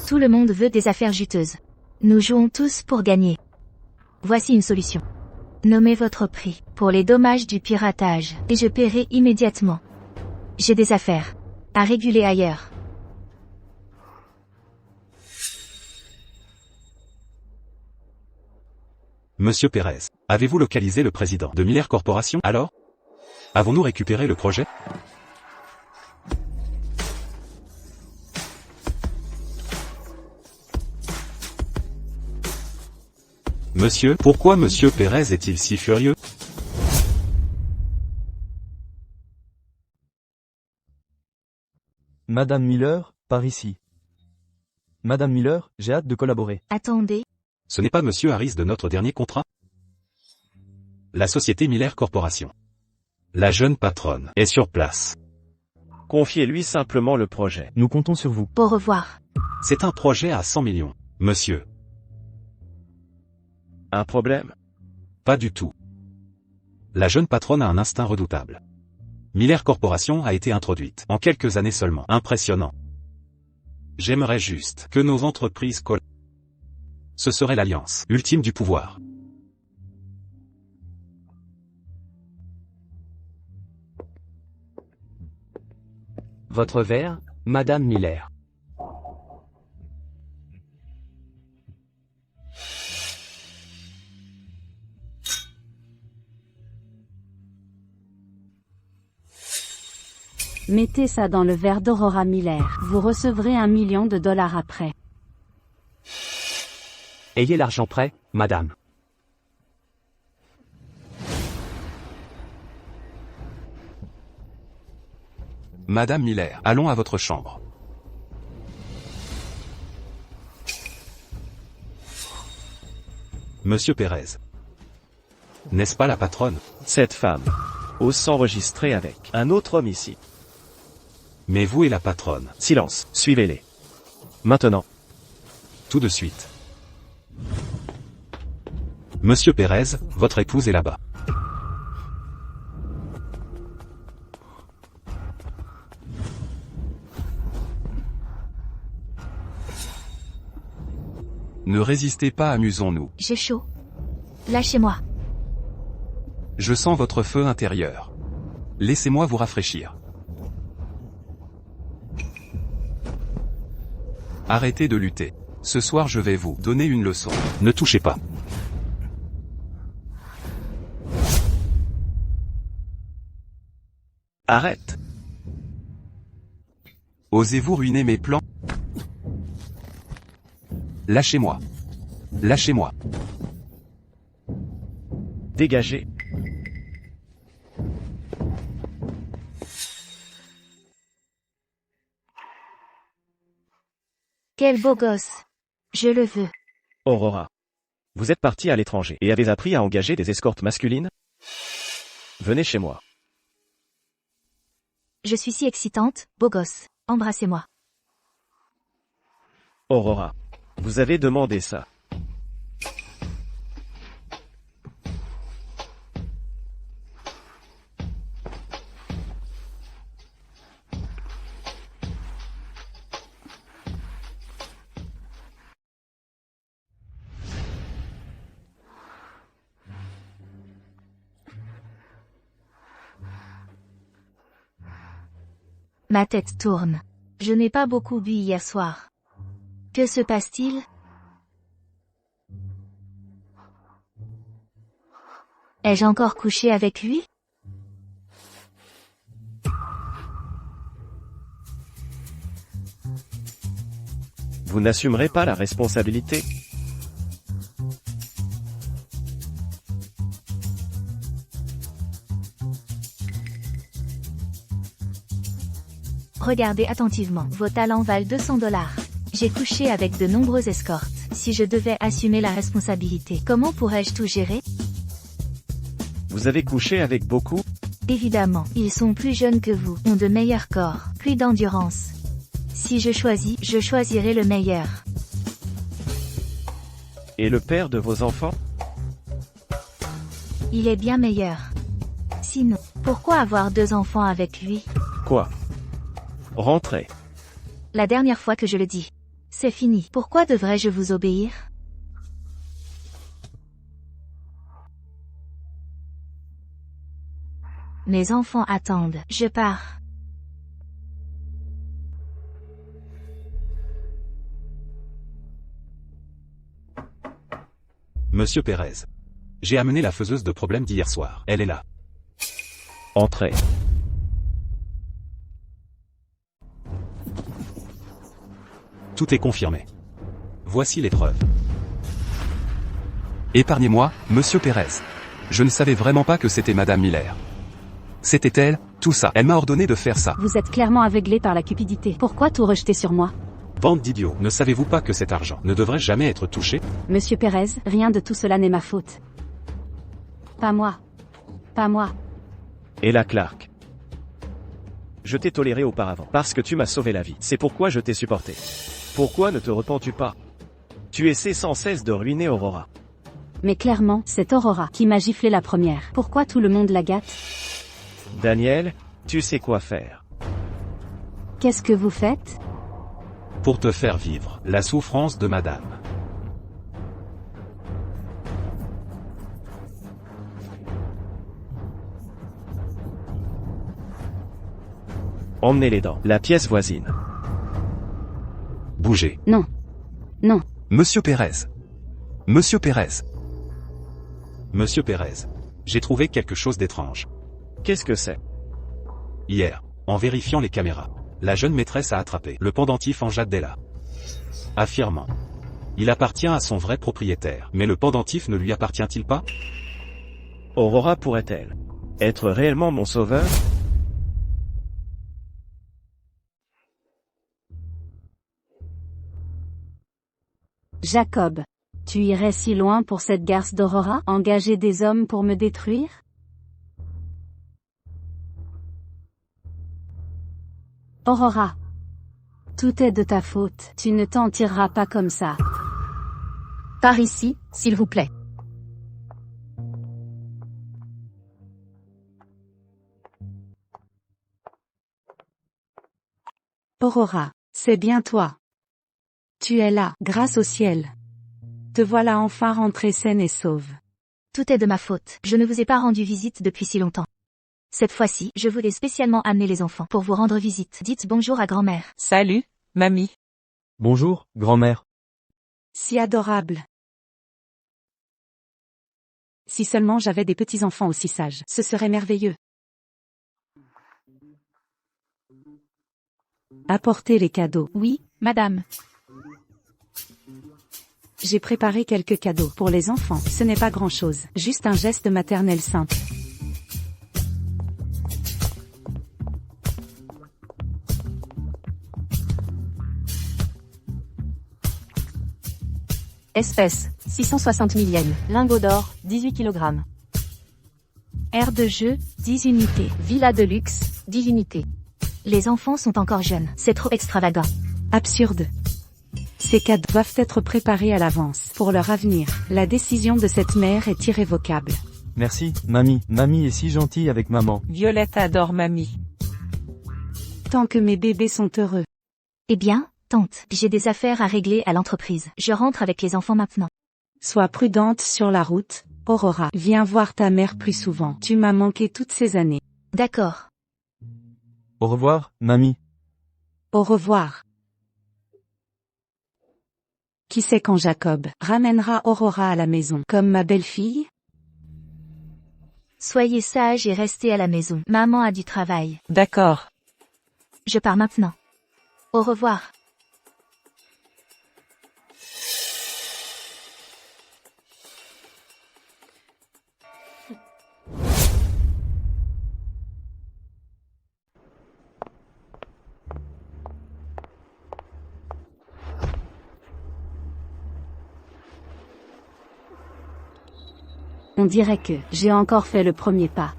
B: Tout le monde veut des affaires juteuses. Nous jouons tous pour gagner. Voici une solution. Nommez votre prix pour les dommages du piratage, et je paierai immédiatement. J'ai des affaires à réguler ailleurs.
G: Monsieur Pérez, avez-vous localisé le président de Miller Corporation alors? Avons-nous récupéré le projet? Monsieur, pourquoi Monsieur Pérez est-il si furieux?
K: Madame Miller, par ici. Madame Miller, j'ai hâte de collaborer.
B: Attendez.
G: Ce n'est pas Monsieur Harris de notre dernier contrat? La société Miller Corporation. La jeune patronne est sur place.
A: Confiez-lui simplement le projet.
K: Nous comptons sur vous.
B: Au revoir.
G: C'est un projet à 100 millions, monsieur.
A: Un problème?
G: Pas du tout. La jeune patronne a un instinct redoutable. Miller Corporation a été introduite en quelques années seulement. Impressionnant. J'aimerais juste que nos entreprises collaborent. Ce serait l'alliance ultime du pouvoir.
J: Votre verre, Madame Miller.
E: Mettez ça dans le verre d'Aurora Miller. Vous recevrez $1 million après.
J: Ayez l'argent prêt, madame.
G: Madame Miller, allons à votre chambre. Monsieur Pérez. N'est-ce pas la patronne?
A: Cette femme ose s'enregistrer avec un autre homme ici.
G: Mais vous et la patronne.
A: Silence, suivez-les. Maintenant.
G: Tout de suite. Monsieur Pérez, votre épouse est là-bas. Ne résistez pas, amusons-nous.
B: J'ai chaud. Lâchez-moi.
G: Je sens votre feu intérieur. Laissez-moi vous rafraîchir. Arrêtez de lutter. Ce soir je vais vous donner une leçon. Ne touchez pas.
A: Arrête.
G: Osez-vous ruiner mes plans? Lâchez-moi. Lâchez-moi.
A: Dégagez.
B: Quel beau gosse. Je le veux.
A: Aurora. Vous êtes partie à l'étranger et avez appris à engager des escortes masculines? Venez chez moi.
B: Je suis si excitante, beau gosse. Embrassez-moi.
A: Aurora. Vous avez demandé ça.
B: Ma tête tourne. Je n'ai pas beaucoup bu hier soir. Que se passe-t-il? Ai-je encore couché avec lui?
A: Vous n'assumerez pas la responsabilité.
B: Regardez attentivement, vos talents valent 200 $. J'ai couché avec de nombreuses escortes. Si je devais assumer la responsabilité, comment pourrais-je tout gérer?
A: Vous avez couché avec beaucoup?
B: Évidemment, ils sont plus jeunes que vous, ont de meilleurs corps, plus d'endurance. Si je choisis, je choisirai le meilleur.
A: Et le père de vos enfants?
B: Il est bien meilleur. Sinon, pourquoi avoir 2 enfants avec lui?
A: Quoi? Rentrez.
B: La dernière fois que je le dis. C'est fini. Pourquoi devrais-je vous obéir? Mes enfants attendent. Je pars.
G: Monsieur Pérez. J'ai amené la faiseuse de problèmes d'hier soir. Elle est là.
A: Entrez.
G: Tout est confirmé. Voici les preuves. Épargnez-moi, monsieur Pérez. Je ne savais vraiment pas que c'était madame Miller. C'était elle, tout ça. Elle m'a ordonné de faire ça.
E: Vous êtes clairement aveuglé par la cupidité. Pourquoi tout rejeter sur moi?
G: Bande d'idiots. Ne savez-vous pas que cet argent ne devrait jamais être touché?
E: Monsieur Pérez, rien de tout cela n'est ma faute. Pas moi. Pas moi.
A: Et la Clark. Je t'ai toléré auparavant, parce que tu m'as sauvé la vie. C'est pourquoi je t'ai supporté. Pourquoi ne te repens-tu pas? Tu essaies sans cesse de ruiner Aurora.
E: Mais clairement, c'est Aurora qui m'a giflé la première. Pourquoi tout le monde la gâte?
A: Daniel, tu sais quoi faire.
E: Qu'est-ce que vous faites?
G: Pour te faire vivre la souffrance de madame.
A: Emmenez-les dans la pièce voisine.
G: Bougez.
E: Non. Non.
G: Monsieur Pérez. Monsieur Pérez. Monsieur Pérez. J'ai trouvé quelque chose d'étrange.
A: Qu'est-ce que c'est?
G: Hier, en vérifiant les caméras, la jeune maîtresse a attrapé le pendentif en jade d'Ella. Affirmant. Il appartient à son vrai propriétaire. Mais le pendentif ne lui appartient-il pas?
A: Aurora pourrait-elle être réellement mon sauveur?
E: Jacob. Tu irais si loin pour cette garce d'Aurora? Engager des hommes pour me détruire? Aurora. Tout est de ta faute. Tu ne t'en tireras pas comme ça.
C: Par ici, s'il vous plaît.
H: Aurora, c'est bien toi. Tu es là, grâce au ciel. Te voilà enfin rentrée saine et sauve.
B: Tout est de ma faute. Je ne vous ai pas rendu visite depuis si longtemps. Cette fois-ci, je voulais spécialement amener les enfants pour vous rendre visite. Dites bonjour à grand-mère.
N: Salut, mamie.
K: Bonjour, grand-mère.
H: Si adorable. Si seulement j'avais des petits-enfants aussi sages, ce serait merveilleux. Apportez les cadeaux.
D: Oui, madame.
H: J'ai préparé quelques cadeaux pour les enfants. Ce n'est pas grand-chose, juste un geste maternel simple.
C: Espèce, 660 000 yens.
M: Lingot d'or, 18 kg.
D: Aire de jeu, 10 unités.
C: Villa de luxe, 10 unités.
B: Les enfants sont encore jeunes. C'est trop extravagant.
H: Absurde. Ces cadeaux doivent être préparés à l'avance pour leur avenir. La décision de cette mère est irrévocable.
K: Merci, mamie. Mamie est si gentille avec maman.
N: Violette adore mamie.
H: Tant que mes bébés sont heureux.
B: Eh bien, tante, j'ai des affaires à régler à l'entreprise. Je rentre avec les enfants maintenant.
H: Sois prudente sur la route, Aurora. Viens voir ta mère plus souvent. Tu m'as manqué toutes ces années.
B: D'accord.
K: Au revoir, mamie.
H: Au revoir. Qui sait quand Jacob ramènera Aurora à la maison comme ma belle-fille?
B: Soyez sage et restez à la maison. Maman a du travail.
N: D'accord.
B: Je pars maintenant. Au revoir.
E: On dirait que j'ai encore fait le premier pas.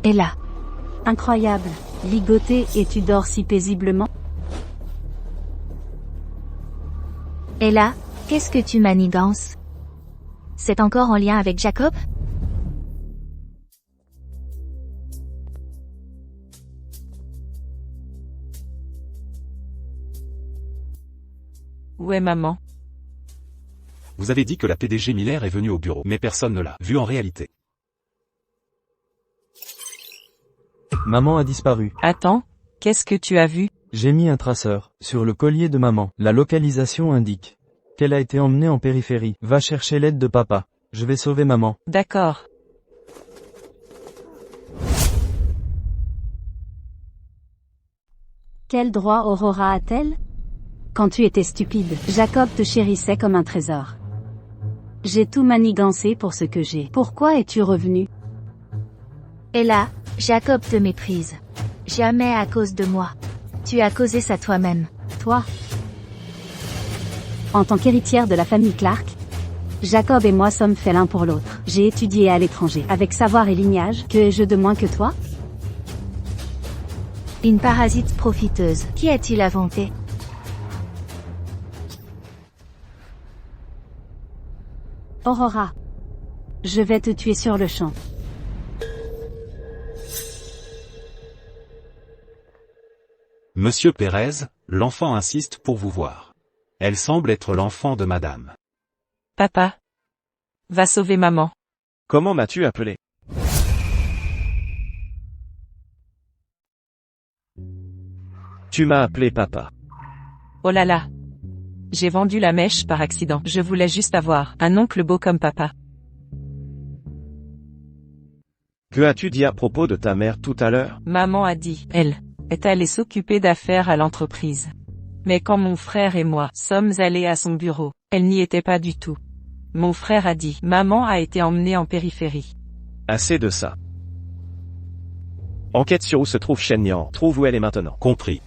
B: Et là.
E: Incroyable, ligoté et tu dors si paisiblement.
B: Et là, qu'est-ce que tu manigances? C'est encore en lien avec Jacob?
N: Où est maman?
G: Vous avez dit que la PDG Miller est venue au bureau, mais personne ne l'a vue en réalité.
K: Maman a disparu.
N: Attends, qu'est-ce que tu as vu?
K: J'ai mis un traceur sur le collier de maman. La localisation indique qu'elle a été emmenée en périphérie. Va chercher l'aide de papa. Je vais sauver maman.
N: D'accord.
E: Quel droit Aurora a-t-elle? Quand tu étais stupide, Jacob te chérissait comme un trésor. J'ai tout manigancé pour ce que j'ai. Pourquoi es-tu revenu?
B: Et là, Jacob te méprise. Jamais à cause de moi. Tu as causé ça toi-même.
E: Toi? En tant qu'héritière de la famille Clark, Jacob et moi sommes faits l'un pour l'autre. J'ai étudié à l'étranger. Avec savoir et lignage, que ai-je de moins que toi?
B: Une parasite profiteuse. Qui a-t-il inventé?
E: Aurora. Je vais te tuer sur le champ.
G: Monsieur Pérez, l'enfant insiste pour vous voir. Elle semble être l'enfant de madame.
N: Papa. Va sauver maman.
A: Comment m'as-tu appelé? Tu m'as appelé papa.
N: Oh là là. J'ai vendu la mèche par accident. Je voulais juste avoir un oncle beau comme papa.
A: Que as-tu dit à propos de ta mère tout à l'heure?
N: Maman a dit, elle est allée s'occuper d'affaires à l'entreprise. Mais quand mon frère et moi sommes allés à son bureau, elle n'y était pas du tout. Mon frère a dit, maman a été emmenée en périphérie.
A: Assez de ça. Enquête sur où se trouve Shen Yang. Trouve où elle est maintenant.
G: Compris.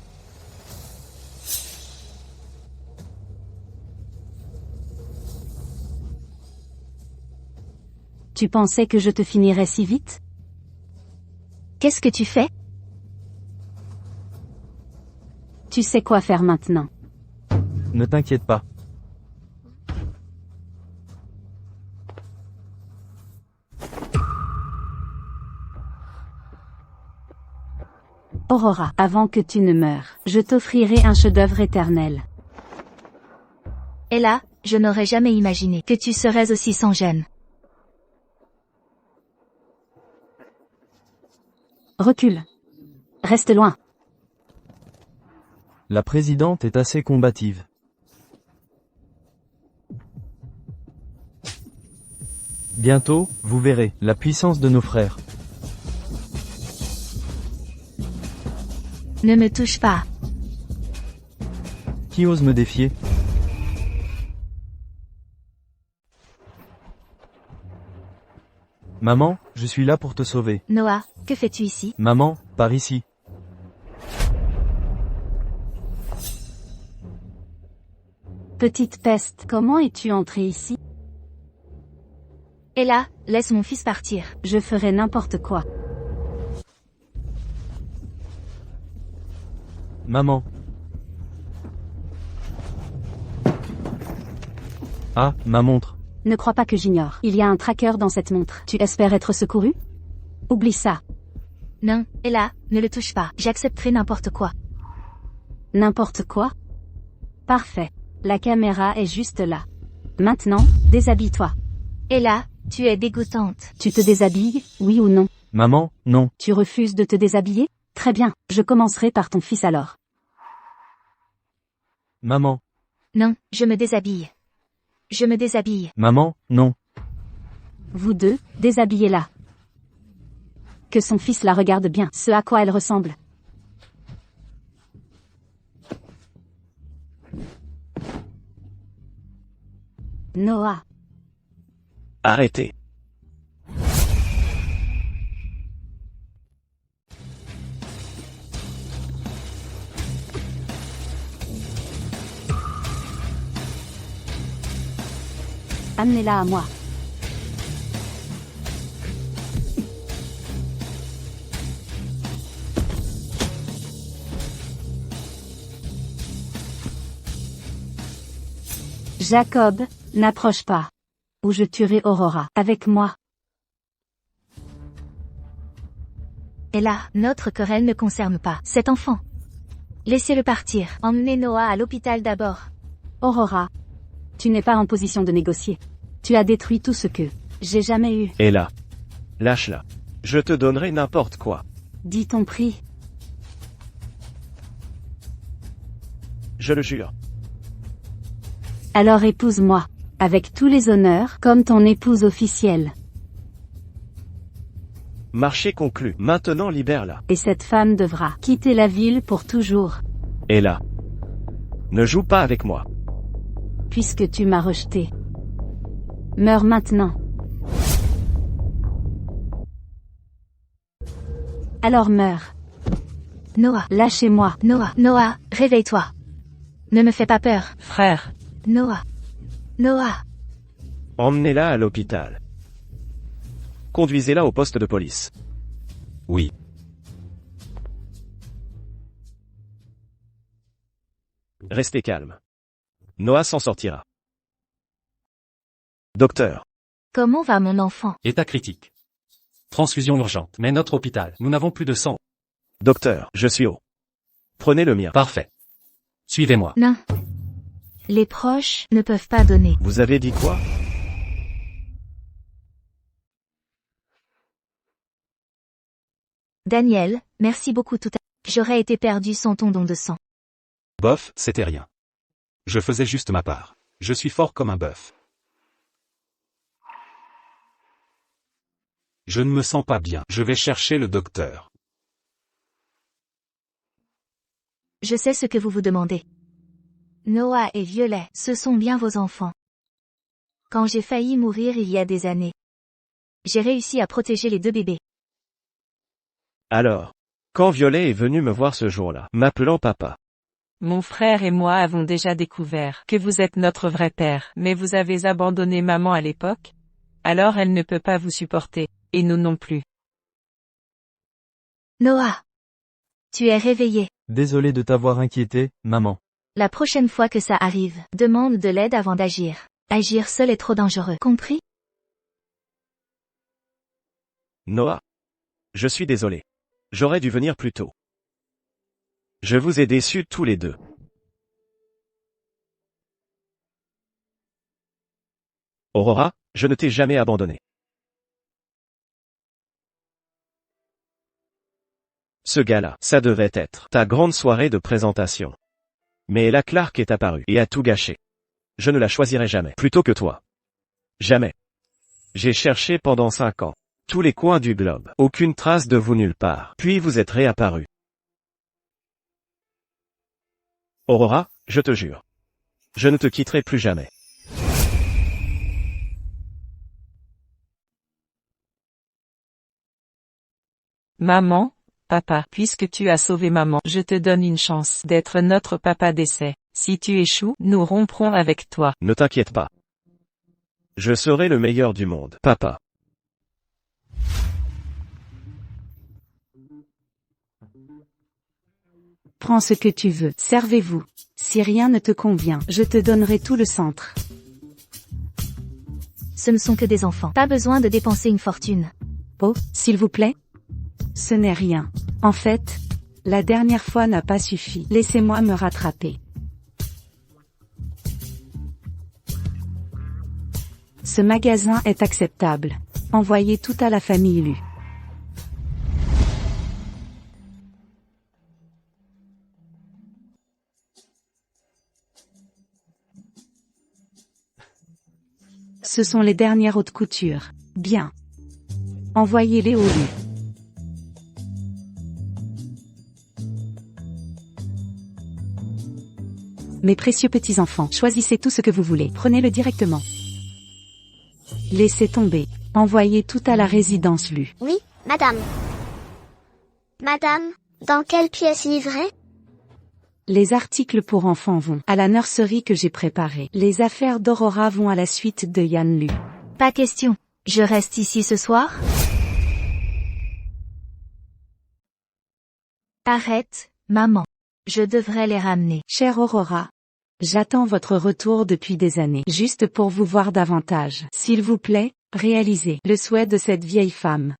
E: Tu pensais que je te finirais si vite?
B: Qu'est-ce que tu fais?
E: Tu sais quoi faire maintenant.
K: Ne t'inquiète pas.
E: Aurora, avant que tu ne meures, je t'offrirai un chef-d'œuvre éternel.
B: Et là, je n'aurais jamais imaginé que tu serais aussi sans gêne.
E: Recule. Reste loin.
K: La présidente est assez combative. Bientôt, vous verrez, la puissance de nos frères.
B: Ne me touche pas.
K: Qui ose me défier? Maman, je suis là pour te sauver.
B: Noah, que fais-tu ici?
K: Maman, par ici.
E: Petite peste, comment es-tu entrée ici?
B: Et là, laisse mon fils partir.
E: Je ferai n'importe quoi.
K: Maman. Ah, ma montre.
E: Ne crois pas que j'ignore. Il y a un tracker dans cette montre. Tu espères être secouru? Oublie ça.
B: Non, et là, ne le touche pas. J'accepterai n'importe quoi.
E: N'importe quoi? Parfait. La caméra est juste là. Maintenant, déshabille-toi.
B: Et là, Tu es dégoûtante.
E: Tu te déshabilles, oui ou non?
K: Maman, non.
E: Tu refuses de te déshabiller? Très bien, je commencerai par ton fils alors.
K: Maman.
B: Non, je me déshabille. Je me déshabille.
K: Maman, non.
E: Vous deux, déshabillez-la. Que son fils la regarde bien, ce à quoi elle ressemble. Noah.
A: Arrêtez.
E: Amenez-la à moi. Jacob, n'approche pas. Ou je tuerai Aurora. Avec moi.
B: Et là, notre querelle ne concerne pas cet enfant. Laissez-le partir. Emmenez Noah à l'hôpital d'abord.
E: Aurora. Tu n'es pas en position de négocier. Tu as détruit tout ce que j'ai jamais eu.
A: Et là. Lâche-la. Je te donnerai n'importe quoi.
E: Dis ton prix.
A: Je le jure.
E: Alors épouse-moi. Avec tous les honneurs, comme ton épouse officielle.
A: Marché conclu. Maintenant libère-la.
E: Et cette femme devra quitter la ville pour toujours.
A: Et là. Ne joue pas avec moi.
E: Puisque tu m'as rejeté. Meurs maintenant. Alors meurs.
B: Noah.
E: Lâchez-moi.
B: Noah, réveille-toi. Ne me fais pas peur.
N: Frère.
B: Noah.
A: Emmenez-la à l'hôpital. Conduisez-la au poste de police.
G: Oui.
A: Restez calme. Noah s'en sortira. Docteur.
B: Comment va mon enfant?
L: État critique. Transfusion urgente. Mais notre hôpital, nous n'avons plus de sang.
A: Docteur, je suis au. Prenez le mien.
L: Parfait. Suivez-moi.
B: Non. Les proches ne peuvent pas donner.
A: Vous avez dit quoi?
B: Daniel, merci beaucoup tout à... J'aurais été perdu sans ton don de sang.
G: Bof, c'était rien. Je faisais juste ma part. Je suis fort comme un bœuf. Je ne me sens pas bien. Je vais chercher le docteur.
B: Je sais ce que vous vous demandez. Noah et Violet, ce sont bien vos enfants. Quand j'ai failli mourir il y a des années, j'ai réussi à protéger les deux bébés.
A: Alors, quand Violet est venu me voir ce jour-là, m'appelant papa.
N: Mon frère et moi avons déjà découvert que vous êtes notre vrai père, mais vous avez abandonné maman à l'époque. Alors elle ne peut pas vous supporter, et nous non plus.
B: Noah, tu es réveillé.
K: Désolé de t'avoir inquiété, maman.
B: La prochaine fois que ça arrive, demande de l'aide avant d'agir. Agir seul est trop dangereux, compris?
A: Noah. Je suis désolé. J'aurais dû venir plus tôt. Je vous ai déçus tous les deux. Aurora, je ne t'ai jamais abandonné. Ce gars-là, ça devait être ta grande soirée de présentation. Mais la Clark est apparue et a tout gâché. Je ne la choisirai jamais, plutôt que toi. Jamais. J'ai cherché pendant 5 ans. Tous les coins du globe. Aucune trace de vous nulle part. Puis vous êtes réapparu. Aurora, je te jure. Je ne te quitterai plus jamais.
N: Maman, papa, puisque tu as sauvé maman, je te donne une chance d'être notre papa d'essai. Si tu échoues, nous romprons avec toi.
A: Ne t'inquiète pas. Je serai le meilleur du monde, papa.
E: Prends ce que tu veux, servez-vous. Si rien ne te convient, je te donnerai tout le centre.
B: Ce ne sont que des enfants. Pas besoin de dépenser une fortune.
E: Oh, s'il vous plaît? Ce n'est rien. En fait, la dernière fois n'a pas suffi. Laissez-moi me rattraper.
H: Ce magasin est acceptable. Envoyez tout à la famille Lu. Ce sont les dernières hautes coutures. Bien. Envoyez-les au Lu. Mes précieux petits-enfants, choisissez tout ce que vous voulez. Prenez-le directement. Laissez tomber. Envoyez tout à la résidence Lu.
I: Oui, madame. Madame, dans quelle pièce livrée?
H: Les articles pour enfants vont à la nurserie que j'ai préparée. Les affaires d'Aurora vont à la suite de Yan Lu.
B: Pas question. Je reste ici ce soir? Arrête, maman. Je devrais les ramener.
H: Chère Aurora, j'attends votre retour depuis des années, juste pour vous voir davantage. S'il vous plaît, réalisez le souhait de cette vieille femme.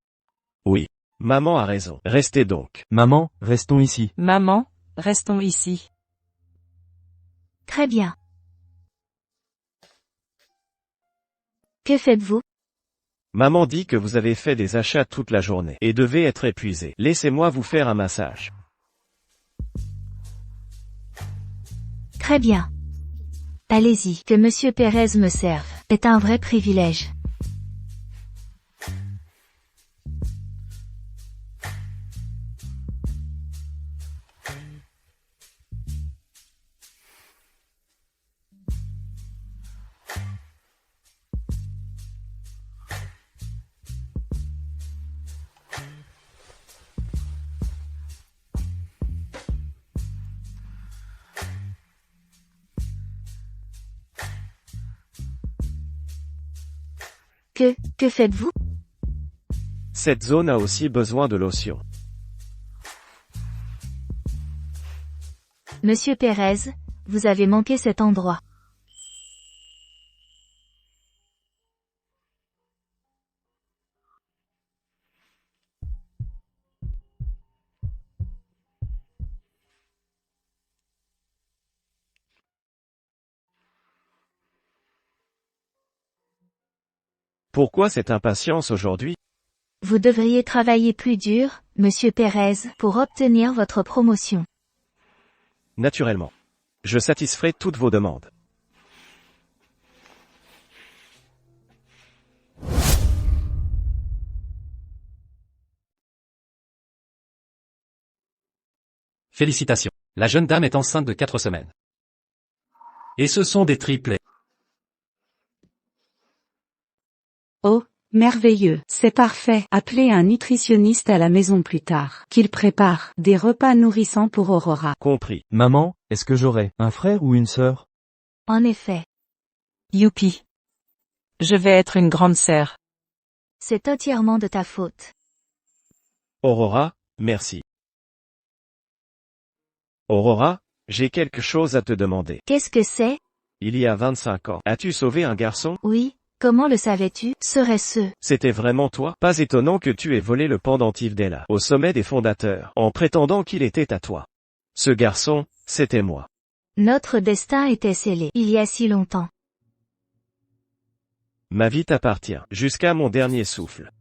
A: Oui. Maman a raison. Restez donc.
K: Maman, restons ici.
N: Maman, restons ici.
B: Très bien. Que faites-vous?
A: Maman dit que vous avez fait des achats toute la journée et devez être épuisé. Laissez-moi vous faire un massage.
B: Très bien. Allez-y, que Monsieur Pérez me serve. C'est un vrai privilège. Que faites-vous?
A: Cette zone a aussi besoin de lotion.
B: Monsieur Pérez, vous avez manqué cet endroit.
A: Pourquoi cette impatience aujourd'hui?
B: Vous devriez travailler plus dur, Monsieur Pérez, pour obtenir votre promotion.
A: Naturellement. Je satisferai toutes vos demandes.
L: Félicitations. La jeune dame est enceinte de 4 semaines. Et ce sont des triplets.
H: Oh, merveilleux, c'est parfait. Appelez un nutritionniste à la maison plus tard. Qu'il prépare des repas nourrissants pour Aurora.
A: Compris.
K: Maman, est-ce que j'aurai un frère ou une sœur?
B: En effet.
N: Youpi. Je vais être une grande sœur.
B: C'est entièrement de ta faute.
A: Aurora, merci. Aurora, j'ai quelque chose à te demander.
B: Qu'est-ce que c'est?
A: Il y a 25 ans, as-tu sauvé un garçon?
B: Oui. Comment le savais-tu? Serait-ce?
A: C'était vraiment toi? Pas étonnant que tu aies volé le pendentif d'Ella, au sommet des fondateurs, en prétendant qu'il était à toi. Ce garçon, c'était moi.
B: Notre destin était scellé, il y a si longtemps.
A: Ma vie t'appartient, jusqu'à mon dernier souffle.